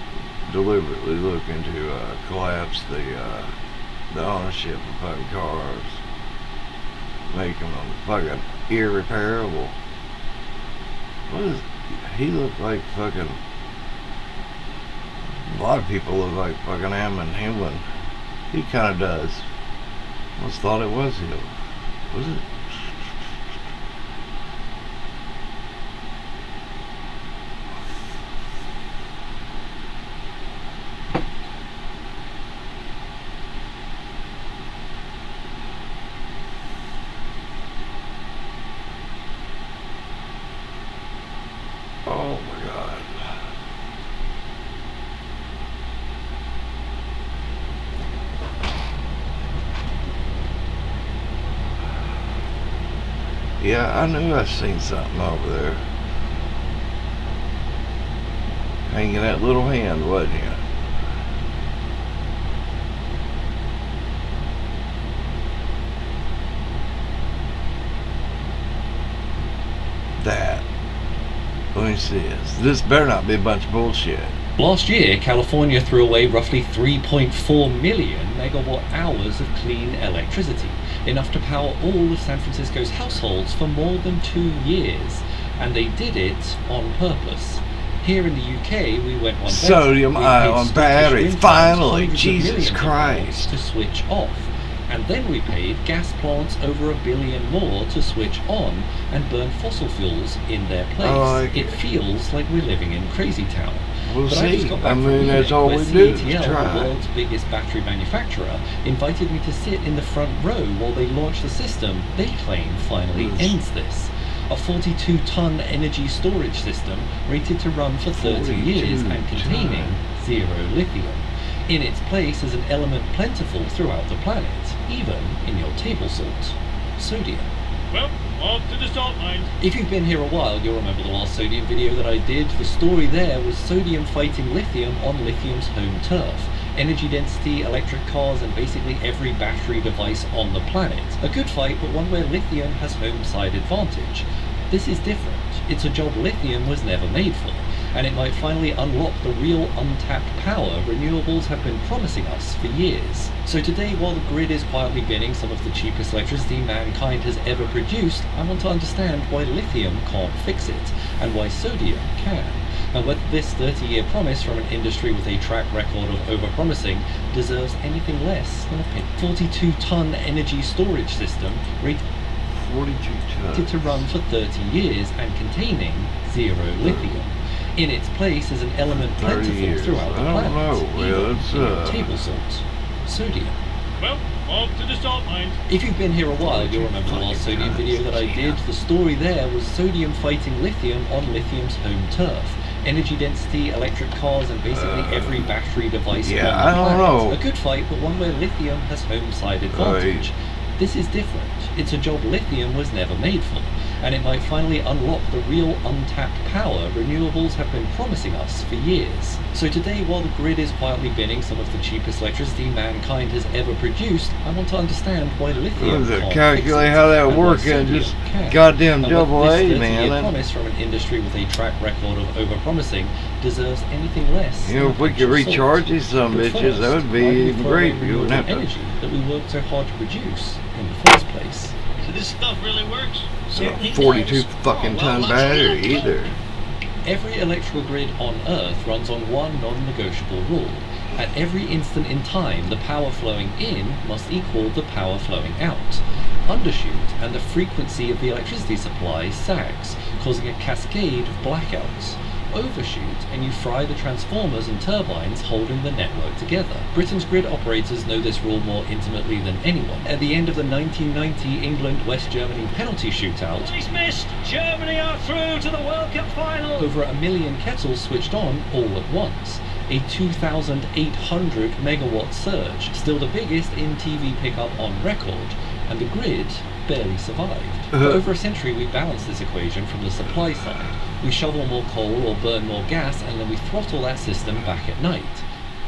deliberately looking to collapse the ownership of fucking cars, make them fucking irreparable. What is? He looked like fucking. A lot of people look like fucking Ammon Himlin. He kind of does. Almost thought it was him. Was it? Oh my God. Yeah, I knew I seen something over there. Hanging that little hand, wasn't you? That. Let me see this. This better not be a bunch of bullshit. Last year, California threw away roughly 3.4 million megawatt hours of clean electricity, enough to power all of San Francisco's households for more than 2 years. And they did it on purpose. Here in the UK, we went one better. Sodium We paid ion Scottish batteries, wind farms finally, hundreds of Jesus millions of Christ. pounds to switch off. And then we paid gas plants over $1 billion more to switch on and burn fossil fuels in their place. like it feels like we're living in crazy town. We'll But I just see. got back I from mean, Munich, that's all where we do is CATL, try. the world's biggest battery manufacturer, invited me to sit in the front row while they launched the system they claim finally ends this. A 42-ton energy storage system rated to run for 30 years and containing zero lithium. In its place is an element plentiful throughout the planet, even in your table salt, sodium. Well, off to the salt mine. If you've been here a while, you'll remember the last sodium video that I did. The story there was sodium fighting lithium on lithium's home turf. Energy density, electric cars, and basically every battery device on the planet. A good fight, but one where lithium has home side advantage. This is different. It's a job lithium was never made for, and it might finally unlock the real untapped power renewables have been promising us for years. So today, while the grid is quietly binning some of the cheapest electricity mankind has ever produced, I want to understand why lithium can't fix it, and why sodium can. And whether this 30-year promise from an industry with a track record of over-promising deserves anything less than a pin. 42-ton energy storage system rated 42 tons. to run for 30 years and containing zero lithium. In its place is an element 30 plentiful years. throughout the I don't planet, know. Well, even it's, in your table salt, sodium. Well, off to the salt mine. If you've been here a while, you'll remember the last sodium video that I did. The story there was sodium fighting lithium on lithium's home turf. Energy density, electric cars, and basically every battery device yeah, on the I don't planet. know. A good fight, but one where lithium has home side advantage. This is different. It's a job lithium was never made for, and it might finally unlock the real untapped power renewables have been promising us for years. So today, while the grid is quietly binning some of the cheapest electricity mankind has ever produced, I want to understand why lithium can't calculate fix it, how that and why works and sodium just can. goddamn And whether double this A, 30-year man. promise from an industry with a track record of over-promising deserves anything less. You know, than if we a could pinch of recharge salt. these some But bitches, first, that would be why do we even throw great. away You wouldn't have renewable to. energy that we worked so hard to produce in the first place. So this stuff really works. It's not a 42 fucking ton battery either. Every electrical grid on Earth runs on one non-negotiable rule. At every instant in time, the power flowing in must equal the power flowing out. Undershoot, and the frequency of the electricity supply sags, causing a cascade of blackouts. Overshoot, and you fry the transformers and turbines holding the network together. Britain's grid operators know this rule more intimately than anyone. At the end of the 1990 England-West Germany penalty shootout, Police missed. Germany are through to the World Cup final. over 1 million kettles switched on all at once. A 2,800 megawatt surge, still the biggest in TV pickup on record, and the grid barely survived. For over a century we balanced this equation from the supply side. We shovel more coal or burn more gas, and then we throttle that system back at night.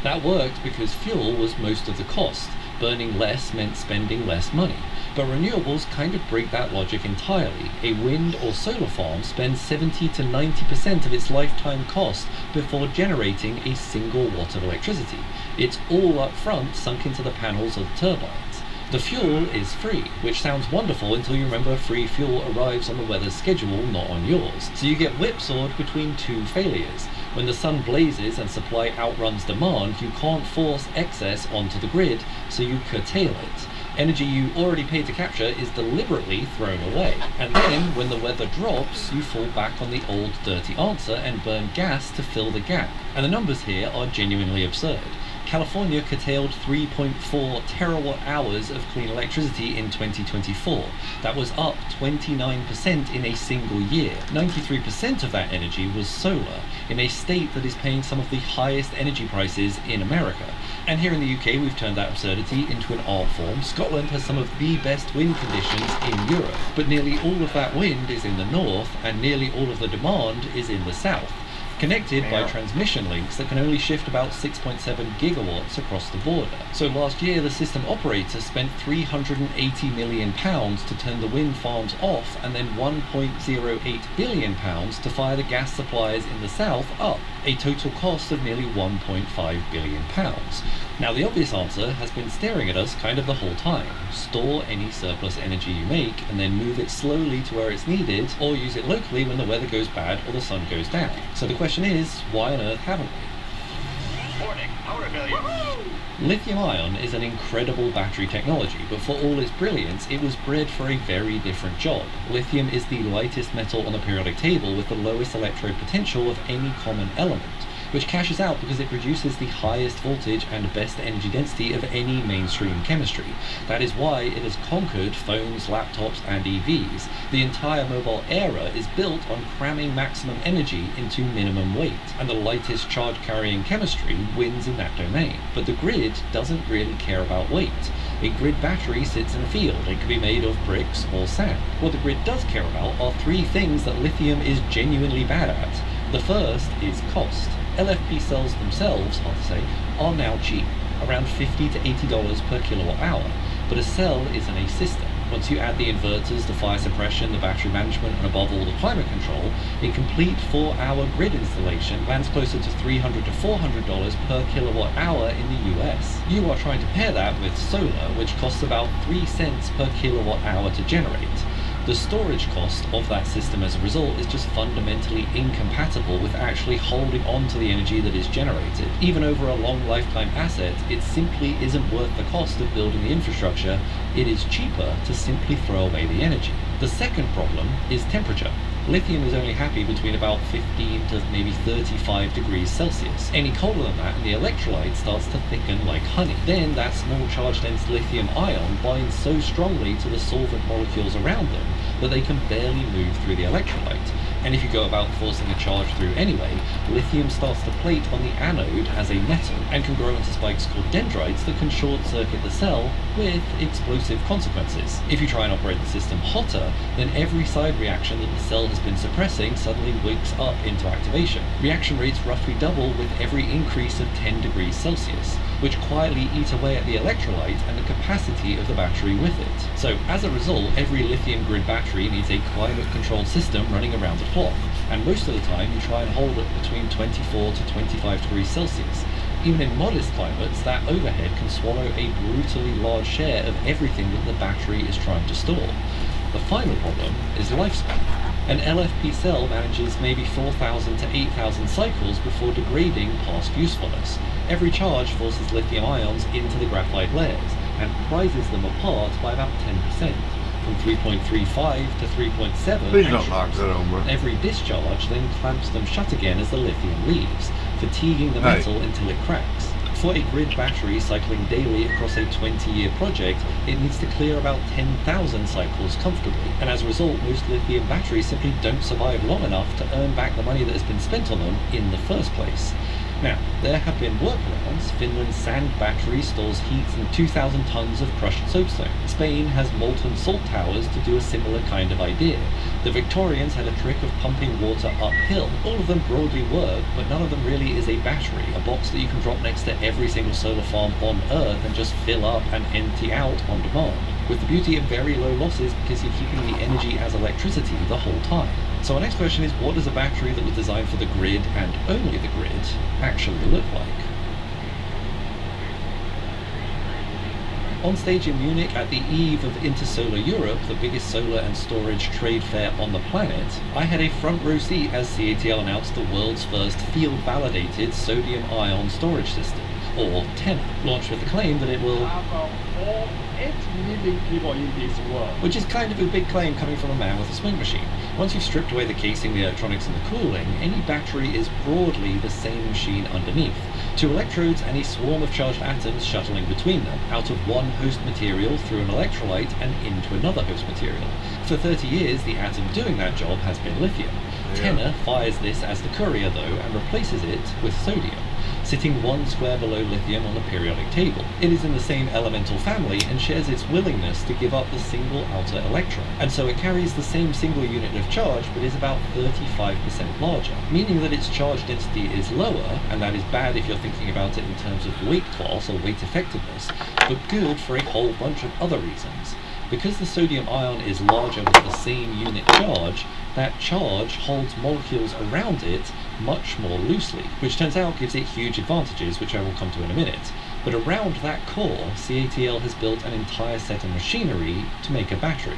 That worked because fuel was most of the cost, burning less meant spending less money. But renewables kind of break that logic entirely. A wind or solar farm spends 70 to 90% of its lifetime cost before generating a single watt of electricity. It's all up front, sunk into the panels of the turbines. The fuel is free, which sounds wonderful until you remember free fuel arrives on the weather's schedule, not on yours. So you get whipsawed between two failures. When the sun blazes and supply outruns demand, you can't force excess onto the grid, so you curtail it. Energy you already paid to capture is deliberately thrown away. And then, when the weather drops, you fall back on the old dirty answer and burn gas to fill the gap. And the numbers here are genuinely absurd. California curtailed 3.4 terawatt hours of clean electricity in 2024. That was up 29% in a single year. 93% of that energy was solar, in a state that is paying some of the highest energy prices in America. And here in the UK, we've turned that absurdity into an art form. Scotland has some of the best wind conditions in Europe, but nearly all of that wind is in the north, and nearly all of the demand is in the south, connected by transmission links that can only shift about 6.7 gigawatts across the border. So last year, the system operator spent £380 million to turn the wind farms off, and then £1.08 billion to fire the gas suppliers in the south up, a total cost of nearly £1.5 billion. Now, the obvious answer has been staring at us kind of the whole time. Store any surplus energy you make and then move it slowly to where it's needed, or use it locally when the weather goes bad or the sun goes down. So the question is, why on earth haven't we? Warning, power failure. Lithium-ion is an incredible battery technology, but for all its brilliance, it was bred for a very different job. Lithium is the lightest metal on the periodic table with the lowest electrode potential of any common element, which cashes out because it produces the highest voltage and best energy density of any mainstream chemistry. That is why it has conquered phones, laptops, and EVs. The entire mobile era is built on cramming maximum energy into minimum weight, and the lightest charge-carrying chemistry wins in that domain. But the grid doesn't really care about weight. A grid battery sits in a field. It can be made of bricks or sand. What the grid does care about are three things that lithium is genuinely bad at. The first is cost. LFP cells themselves, hard to say, are now cheap, around $50 to $80 per kilowatt hour, but a cell isn't a system. Once you add the inverters, the fire suppression, the battery management, and above all the climate control, a complete 4-hour grid installation lands closer to $300 to $400 per kilowatt hour in the US. You are trying to pair that with solar, which costs about 3 cents per kilowatt hour to generate. The storage cost of that system as a result is just fundamentally incompatible with actually holding on to the energy that is generated. Even over a long lifetime asset, it simply isn't worth the cost of building the infrastructure. It is cheaper to simply throw away the energy. The second problem is temperature. Lithium is only happy between about 15 to maybe 35 degrees Celsius. Any colder than that and the electrolyte starts to thicken like honey. Then that small charge-dense lithium ion binds so strongly to the solvent molecules around them that they can barely move through the electrolyte. And if you go about forcing a charge through anyway, lithium starts to plate on the anode as a metal and can grow into spikes called dendrites that can short-circuit the cell with explosive consequences. If you try and operate the system hotter, then every side reaction that the cell has been suppressing suddenly wakes up into activation. Reaction rates roughly double with every increase of 10 degrees Celsius, which quietly eat away at the electrolyte and the capacity of the battery with it. So as a result, every lithium grid battery needs a climate-controlled system running around the clock, and most of the time you try and hold it between 24 to 25 degrees Celsius. Even in modest climates, that overhead can swallow a brutally large share of everything that the battery is trying to store. The final problem is lifespan. An LFP cell manages maybe 4,000 to 8,000 cycles before degrading past usefulness. Every charge forces lithium ions into the graphite layers and prizes them apart by about 10%, from 3.35 to 3.7. Please don't knock that over. Every discharge then clamps them shut again as the lithium leaves, fatiguing the metal until it cracks. For a grid battery cycling daily across a 20-year project, it needs to clear about 10,000 cycles comfortably, and as a result, most lithium batteries simply don't survive long enough to earn back the money that has been spent on them in the first place. Now, there have been workarounds. Finland's sand battery stores heat in 2,000 tons of crushed soapstone. Spain has molten salt towers to do a similar kind of idea. The Victorians had a trick of pumping water uphill. All of them broadly work, but none of them really is a battery, a box that you can drop next to every single solar farm on Earth and just fill up and empty out on demand. With the beauty of very low losses because you're keeping the energy as electricity the whole time. So our next question is, what does a battery that was designed for the grid and only the grid actually look like? On stage in Munich at the eve of Intersolar Europe, the biggest solar and storage trade fair on the planet, I had a front row seat as CATL announced the world's first field-validated sodium-ion storage system, or TENA, launched with the claim that it will which is kind of a big claim coming from a man with a smoke machine. Once you've stripped away the casing, the electronics and the cooling, any battery is broadly the same machine underneath. 2 electrodes and a swarm of charged atoms shuttling between them, out of one host material through an electrolyte and into another host material. For 30 years, the atom doing that job has been lithium. TENA fires this as the courier though and replaces it with sodium, sitting 1 square below lithium on the periodic table. It is in the same elemental family and shares its willingness to give up the single outer electron, and so it carries the same single unit of charge but is about 35% larger, meaning that its charge density is lower, and that is bad if you're thinking about it in terms of weight class or weight effectiveness, but good for a whole bunch of other reasons. Because the sodium ion is larger with the same unit charge, that charge holds molecules around it much more loosely, which turns out gives it huge advantages, which I will come to in a minute. But around that core, CATL has built an entire set of machinery to make a battery.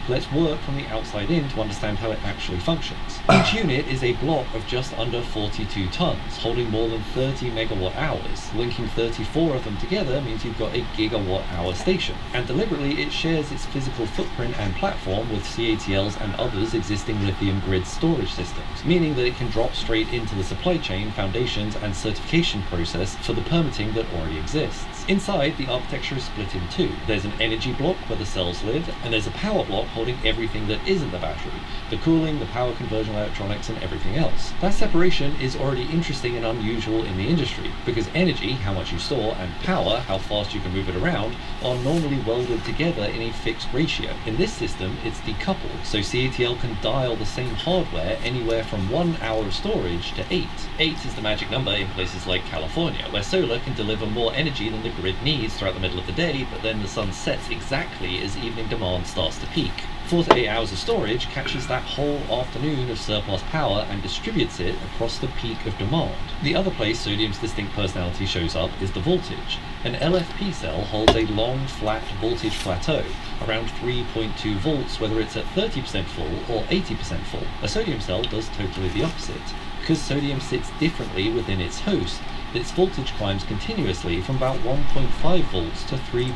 Let's work from the outside in to understand how it actually functions. Each unit is a block of just under 42 tons, holding more than 30 megawatt hours. Linking 34 of them together means you've got a gigawatt hour station. And deliberately, it shares its physical footprint and platform with CATL's and others' existing lithium grid storage systems, meaning that it can drop straight into the supply chain, foundations, and certification process for the permitting that already exists. Inside, the architecture is split in 2. There's an energy block where the cells live, and there's a power block holding everything that isn't the battery, the cooling, the power conversion electronics, and everything else. That separation is already interesting and unusual in the industry, because energy, how much you store, and power, how fast you can move it around, are normally welded together in a fixed ratio. In this system, it's decoupled, so CATL can dial the same hardware anywhere from 1 hour of storage to 8. 8 is the magic number in places like California, where solar can deliver more energy than the grid needs throughout the middle of the day, but then the sun sets exactly as evening demand starts to peak. 4 to 8 hours of storage catches that whole afternoon of surplus power and distributes it across the peak of demand. The other place sodium's distinct personality shows up is the voltage. An LFP cell holds a long, flat voltage plateau, around 3.2 volts whether it's at 30% full or 80% full. A sodium cell does totally the opposite. Because sodium sits differently within its host, its voltage climbs continuously from about 1.5 volts to 3.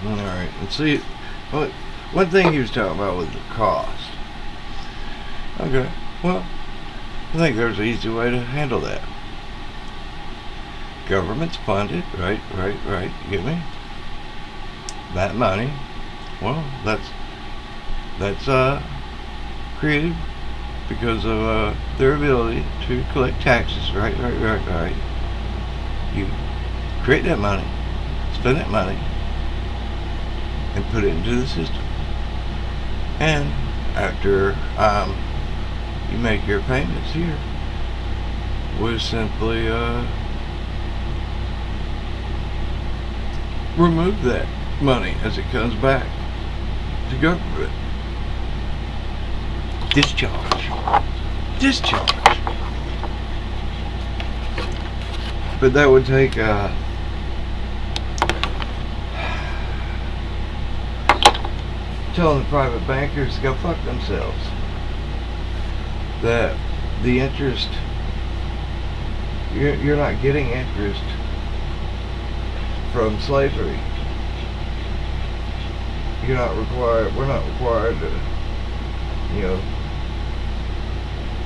Alright, let's see. One thing he was talking about was the cost. Okay, well, I think there's an easy way to handle that. Government's funded, right, you get me? That money, well, that's created because of their ability to collect taxes, right. You create that money, spend that money, and put it into the system. And after you make your payments here, we simply remove that money as it comes back to government. Discharge. But that would take telling the private bankers to go fuck themselves. That the interest, you're not getting interest from slavery. We're not required to,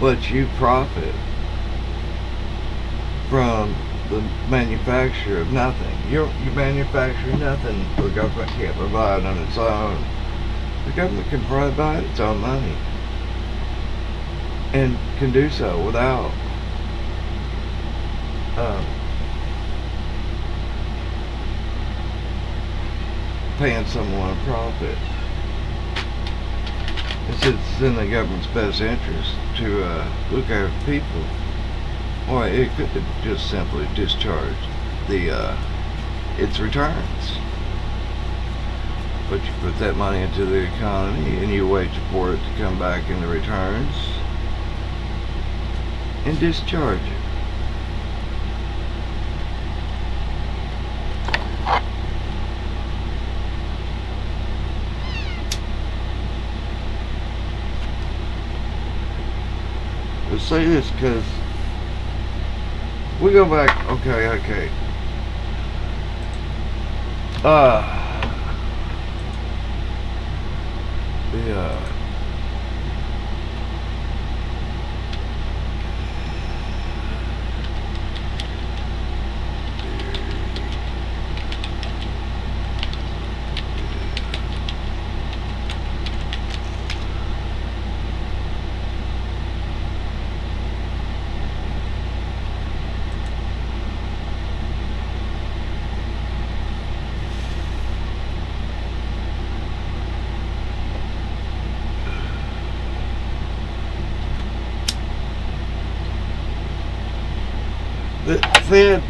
let you profit from the manufacture of nothing. You manufacture nothing the government can't provide on its own. The government can provide its own money and can do so without paying someone a profit. It's in the government's best interest to look after people. Or it could just simply discharge its returns. But you put that money into the economy and you wait for it to come back in the returns and discharge it. Let's say this because we go back. Okay.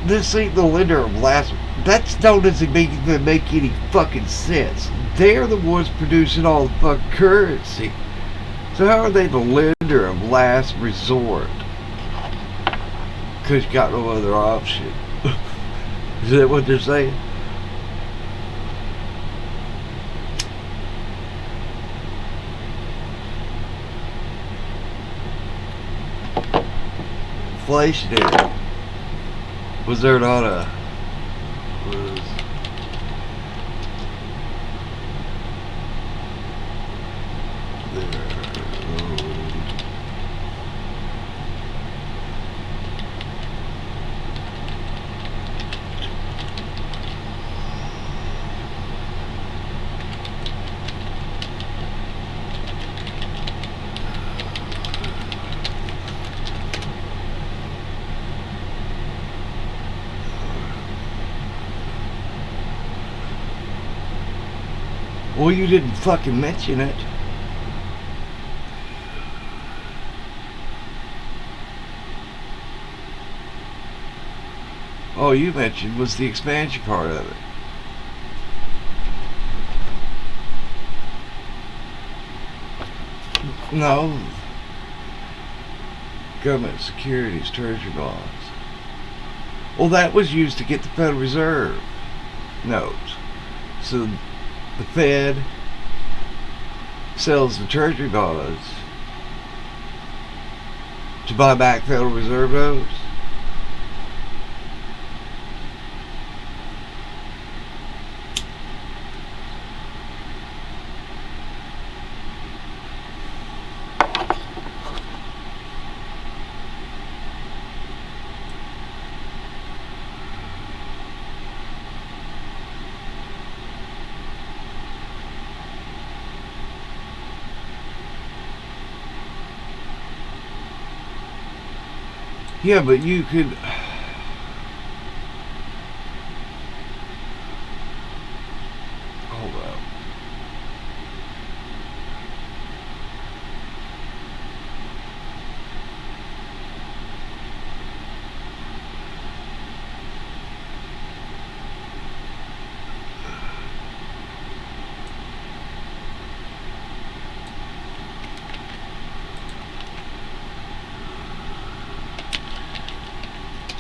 This ain't the lender of last. That still doesn't even make any fucking sense. They're the ones producing all the fucking currency. So how are they the lender of last resort? Because you got no other option. Is that what they're saying? Inflationary. Was there not a well, you didn't fucking mention it. All you mentioned was the expansion part of it. No. Government securities, treasury bonds. Well, that was used to get the Federal Reserve notes. So the Fed sells the treasury bonds to buy back Federal Reserve notes. Yeah, but you could. Hold up.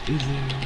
Is there?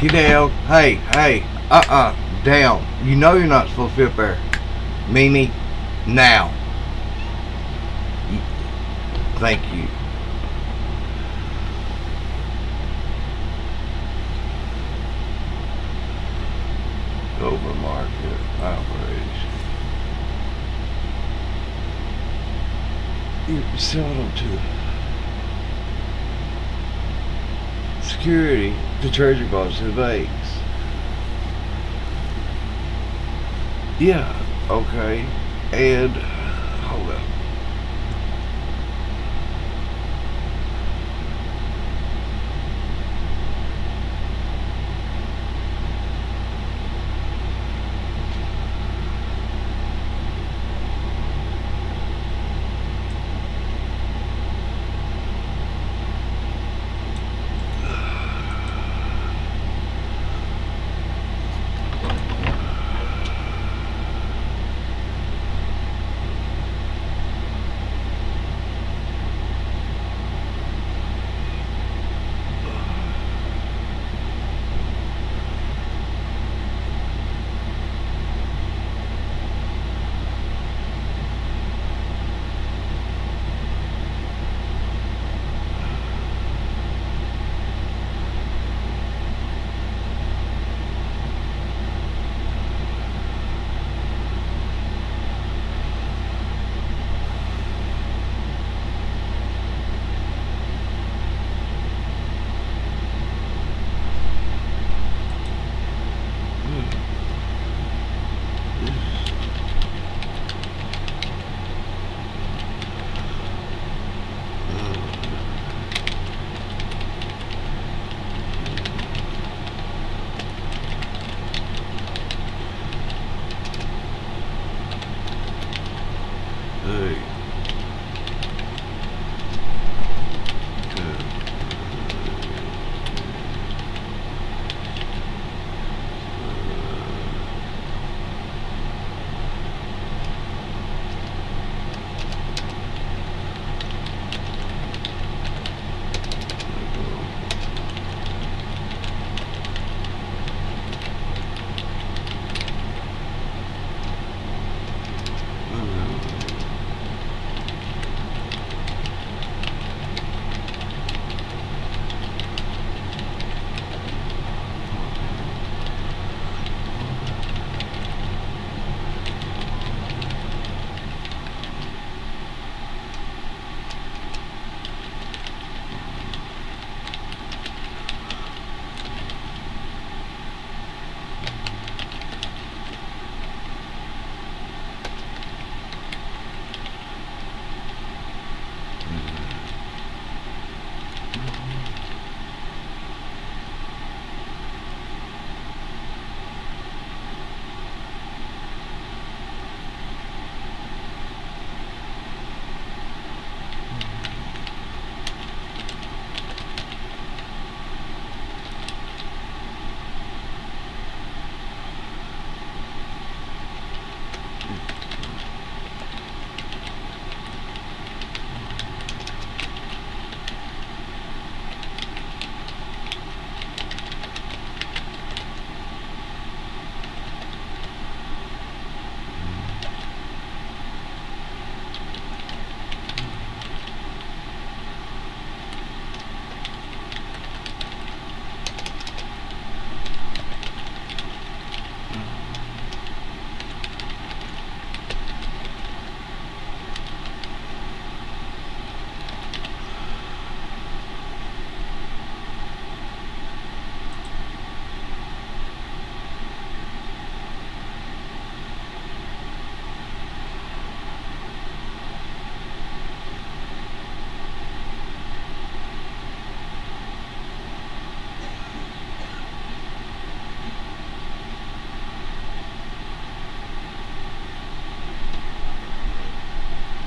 Get down. Hey, down. You know you're not supposed to be up there. Mimi, now. Thank you. Open market operation. You're selling them to security, the treasury bonds, to the banks. Yeah, okay. And hold up.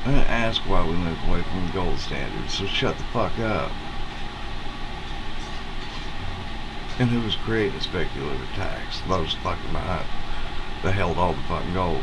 I'm gonna ask why we moved away from the gold standard, so shut the fuck up. And who was creating a speculative tax? Those fucking behind that held all the fucking gold.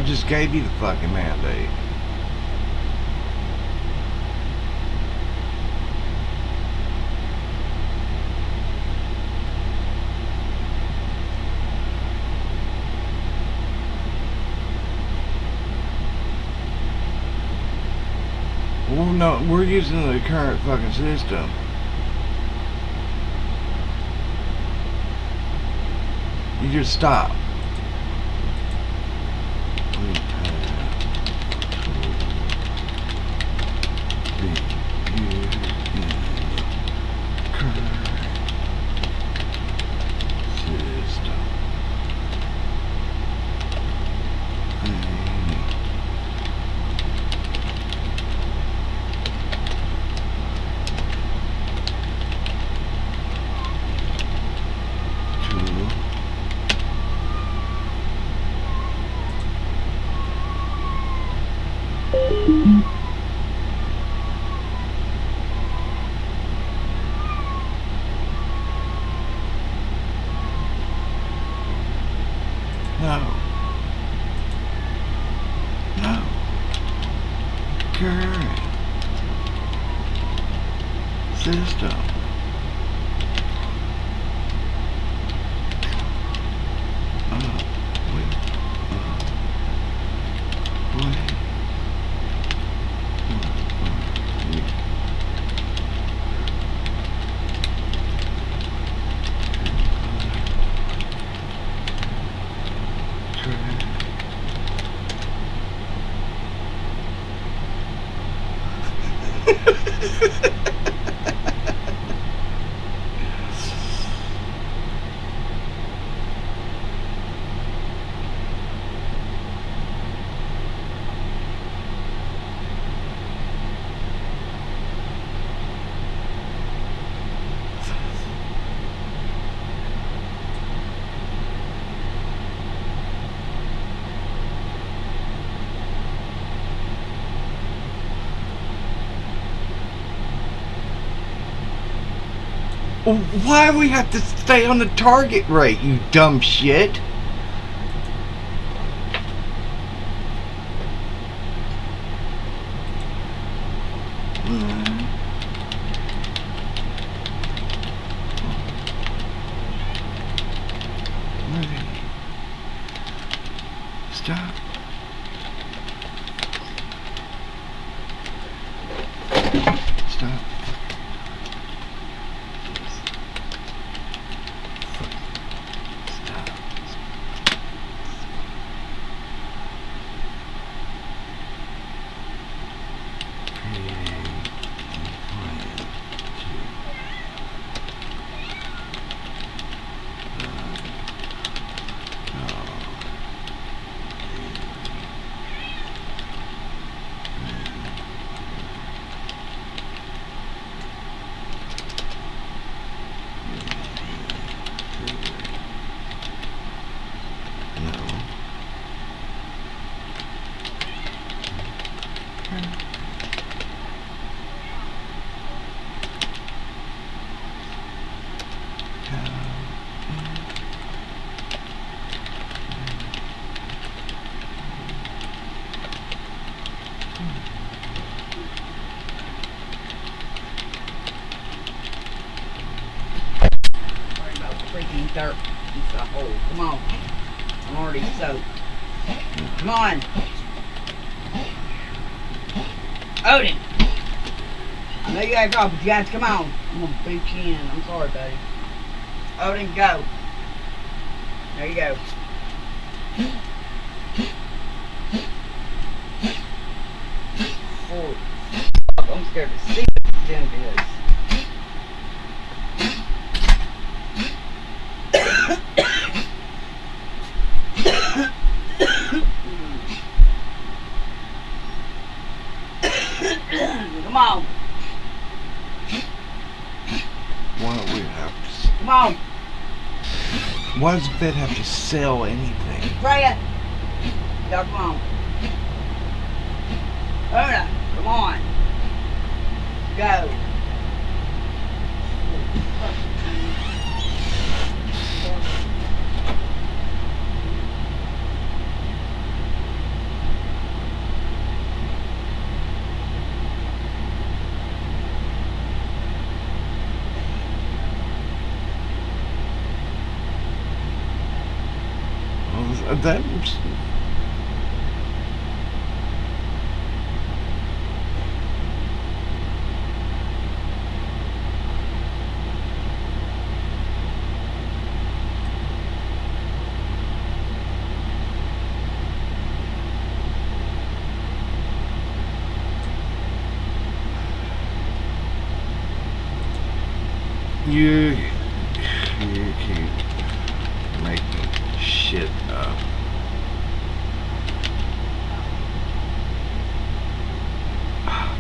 just gave you the fucking mandate. Well, no, we're using the current fucking system. You just stop. No. No. Current system. Why do we have to stay on the target rate, you dumb shit? Stop. Stop. Freaking dirt into the hole. Come on. I'm already soaked. Come on. Odin. I know you gotta go, but you have to come on. I'm gonna boot you in. I'm sorry, buddy. Odin, go. There you go. Oh, I'm scared to see what Jim is. Come on. Why don't we have to? Come on. Why does the Fed have to sell anything? Freya. Y'all come on. Oda, come on. Go. That's you keep making shit up.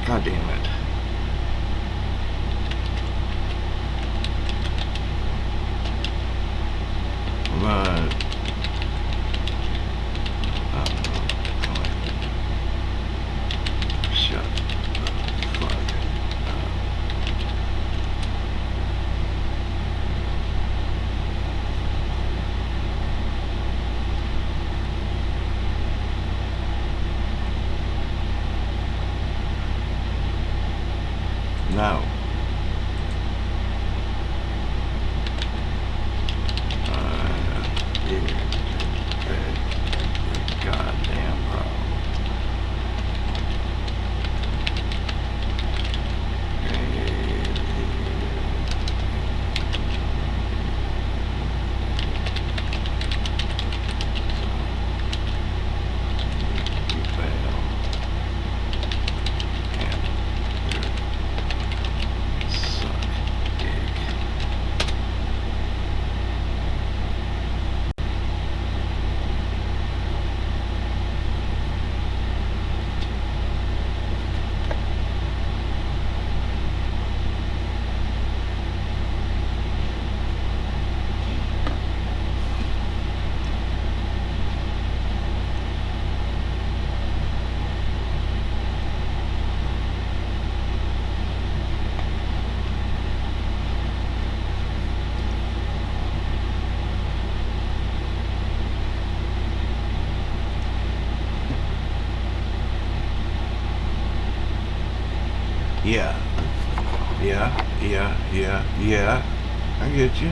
God damn it. But shut the fuck up. No. Goddamn problem. You fail. And suck dick. Yeah. I get you.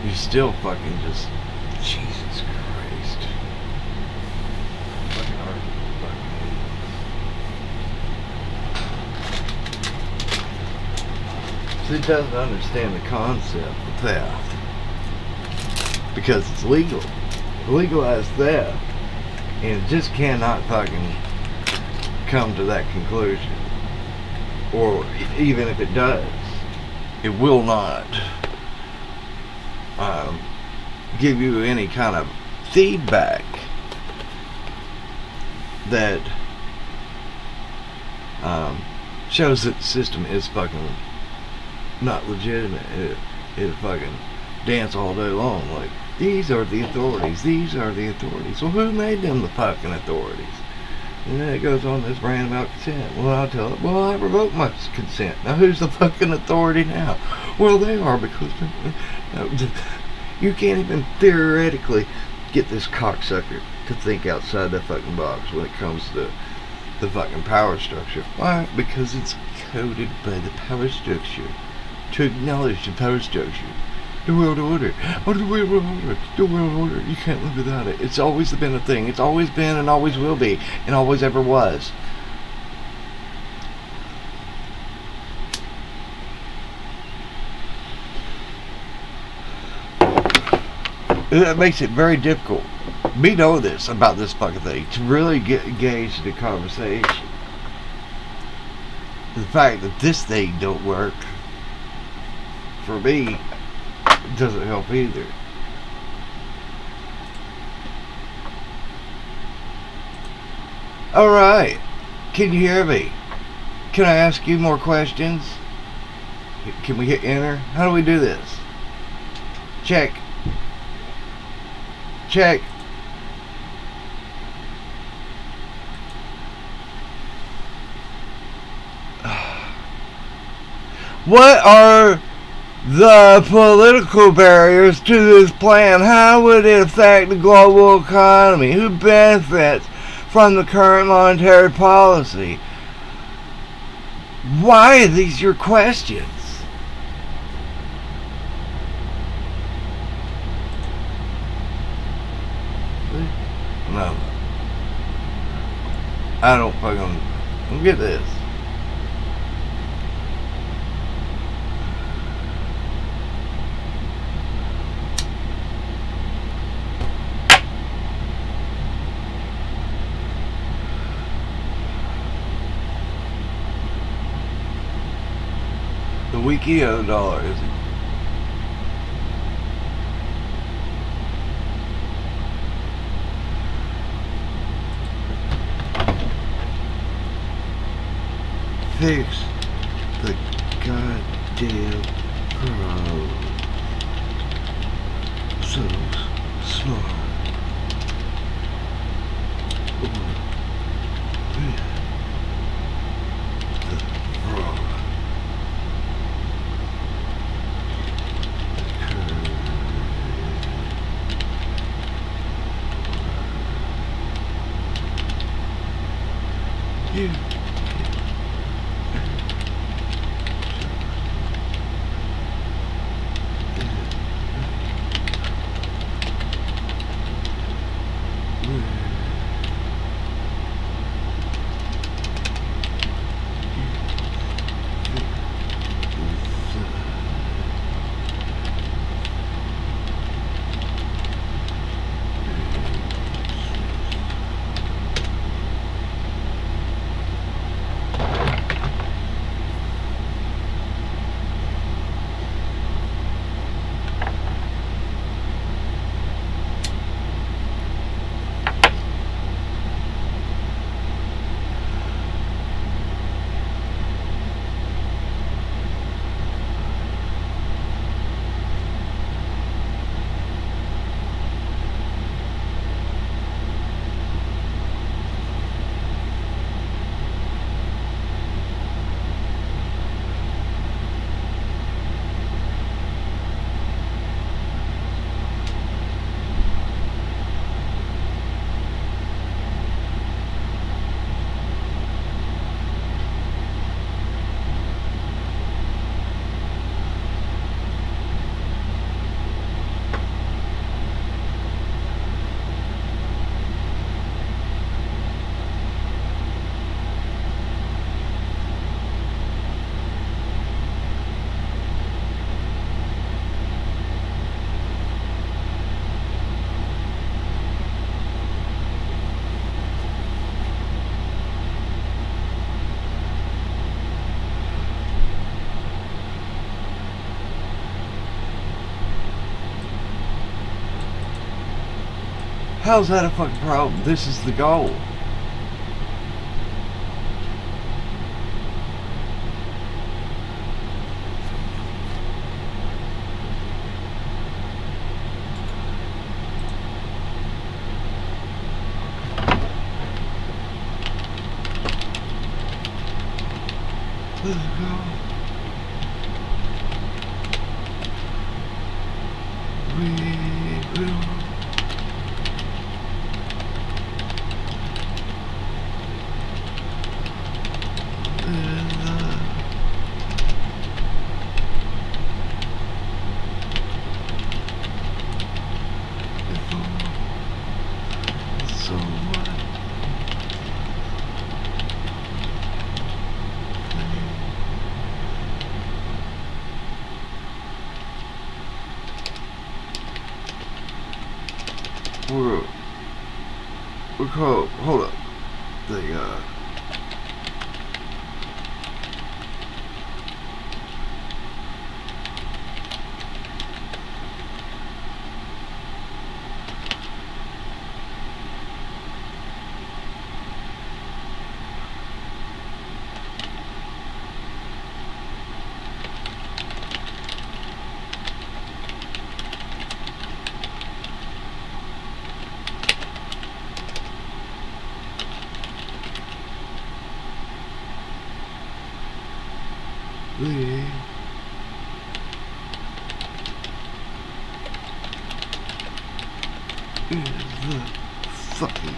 You're still fucking just Jesus Christ. Fucking hard. So he doesn't understand the concept of theft. Because it's legal. Legalized theft. And it just cannot fucking come to that conclusion. Or even if it does, it will not give you any kind of feedback that shows that the system is fucking not legitimate. It fucking dance all day long like, these are the authorities, these are the authorities. Well, who made them the fucking authorities? And then it goes on this rant about consent. Well, I'll tell it, well, I revoked my consent. Now who's the fucking authority now? Well, they are, because you can't even theoretically get this cocksucker to think outside the fucking box when it comes to the fucking power structure. Why? Because it's coded by the power structure. To acknowledge the power structure. The world order. Oh, the world order. The world order. You can't live without it. It's always been a thing. It's always been and always will be. And always ever was. That makes it very difficult. We know this about this fucking thing. To really get engaged in the conversation. The fact that this thing don't work, for me, doesn't help either. Alright. Can you hear me? Can I ask you more questions? Can we hit enter? How do we do this? Check. Check. What are the political barriers to this plan? How would it affect the global economy? Who benefits from the current monetary policy? Why are these your questions? No. I don't fucking get this. The wiki of the dollar is fix the goddamn road. So smart. You how's that a fucking problem? This is the goal. Let's go. We will. Hold up. We is the fucking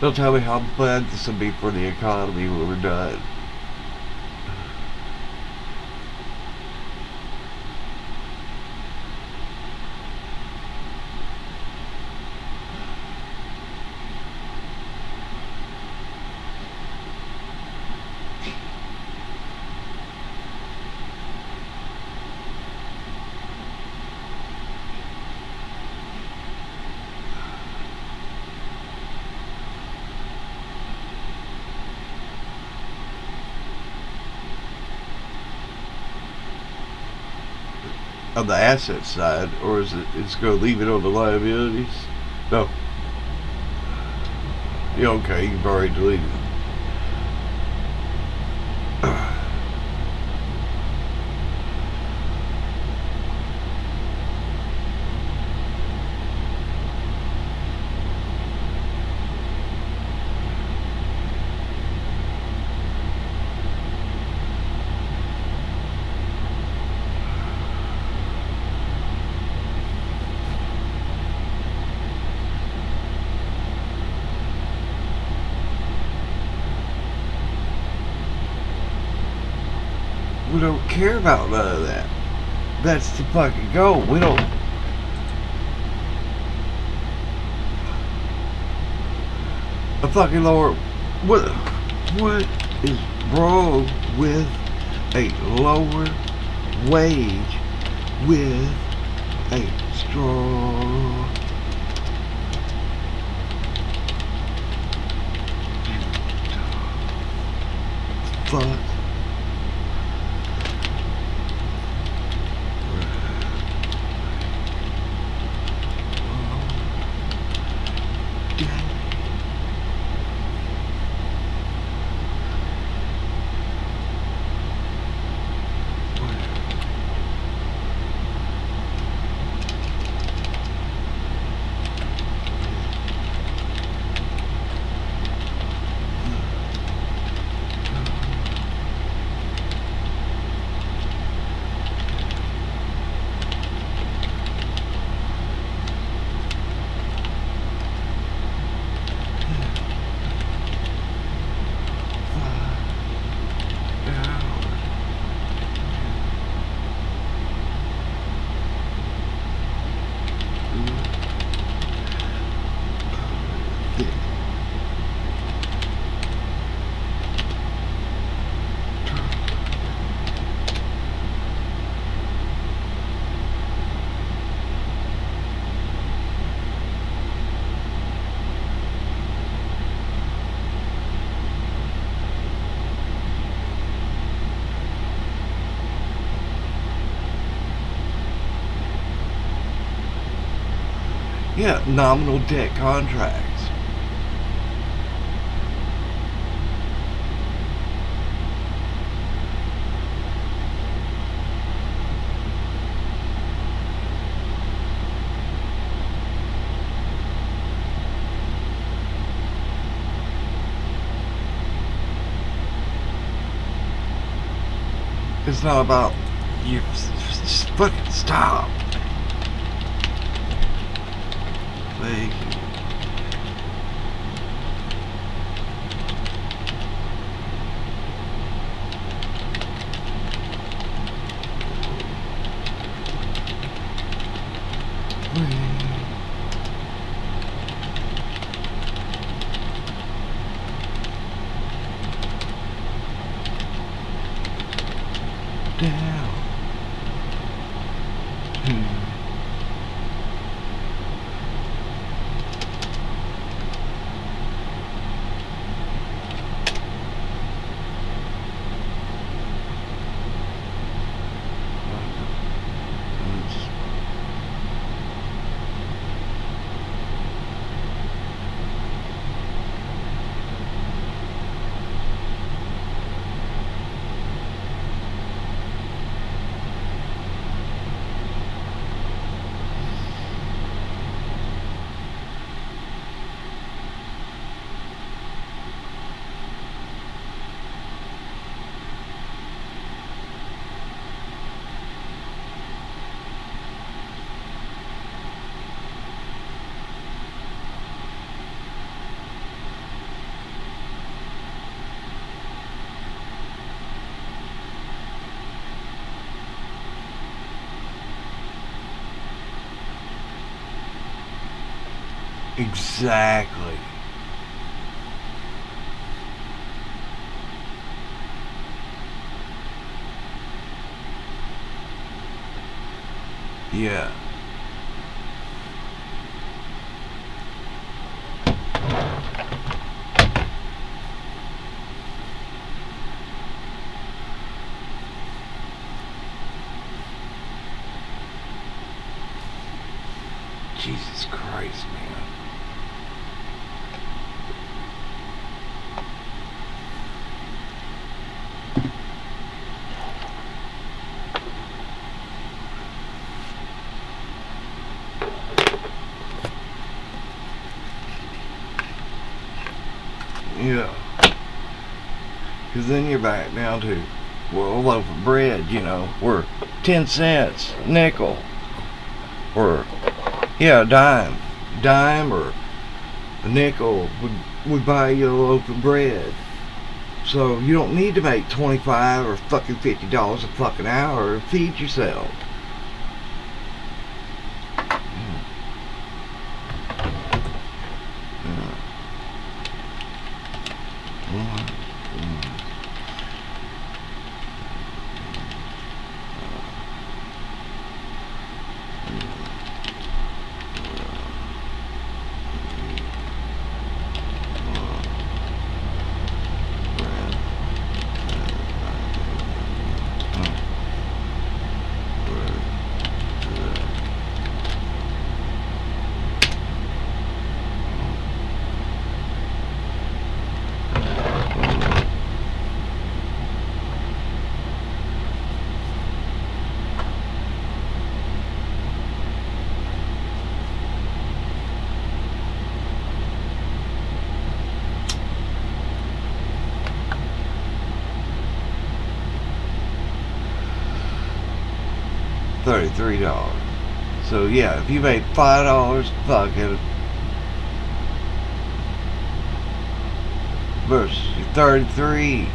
Don't tell me how bad this would be for the economy when we're done. On the asset side, or is it's going to leave it on the liabilities? No. Yeah, okay, you've already deleted it. We don't care about none of that. That's the fucking goal. We don't. A fucking Lord, what is wrong with a lower wage with a strong fuck? Yeah, nominal debt contracts. It's not about you. Just fucking stop. Thank you. Down. Exactly. Yeah. Jesus Christ, man. Yeah. Because then you're back down to, well, a loaf of bread, you know, or 10 cents, nickel, or, yeah, a dime or a nickel would buy you a loaf of bread. So you don't need to make $25 or fucking $50 a fucking hour to feed yourself. $33. So yeah, if you made $5, fuck it, versus your 33.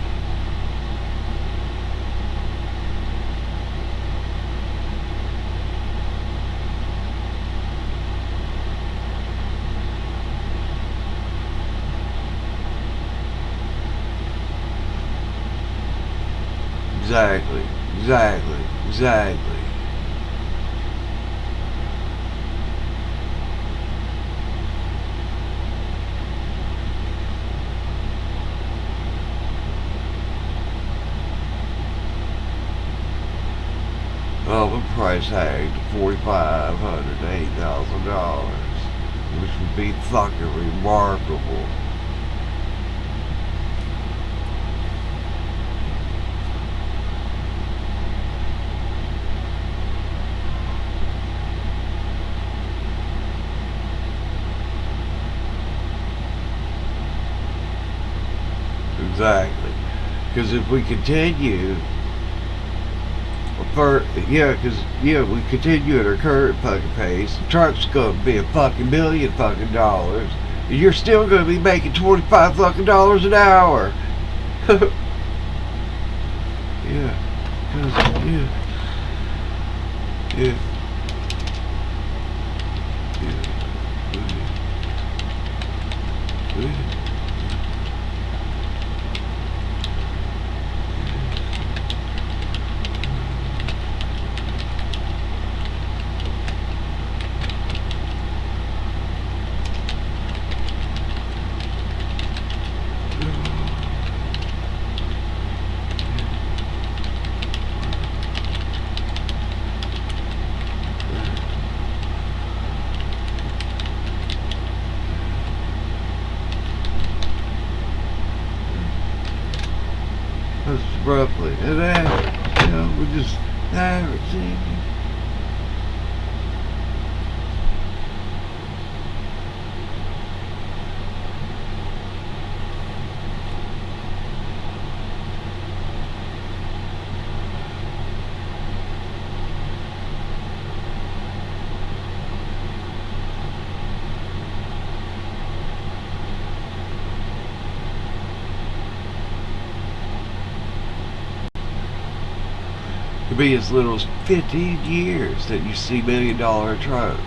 Exactly. Well, the price tag to $4,500 to $8,000, which would be fucking remarkable. Exactly. Because if we continue, we continue at our current fucking pace, the truck's going to be a fucking billion fucking dollars, and you're still going to be making $25 fucking dollars an hour. Yeah. That's roughly an average, you know, we're just averaging. Could be as little as 15 years that you see $1 million trucks.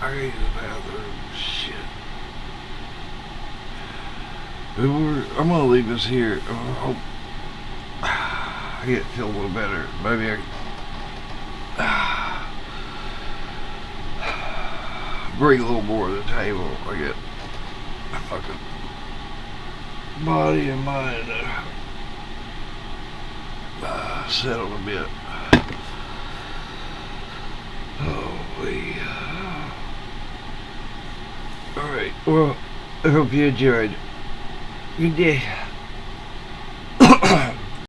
I gotta use the bathroom. Shit. I'm gonna leave this here. I get feel a little better. Maybe I bring a little more to the table. I get a fucking body and mind settled a bit. Alright, well, I hope you enjoyed. Good day.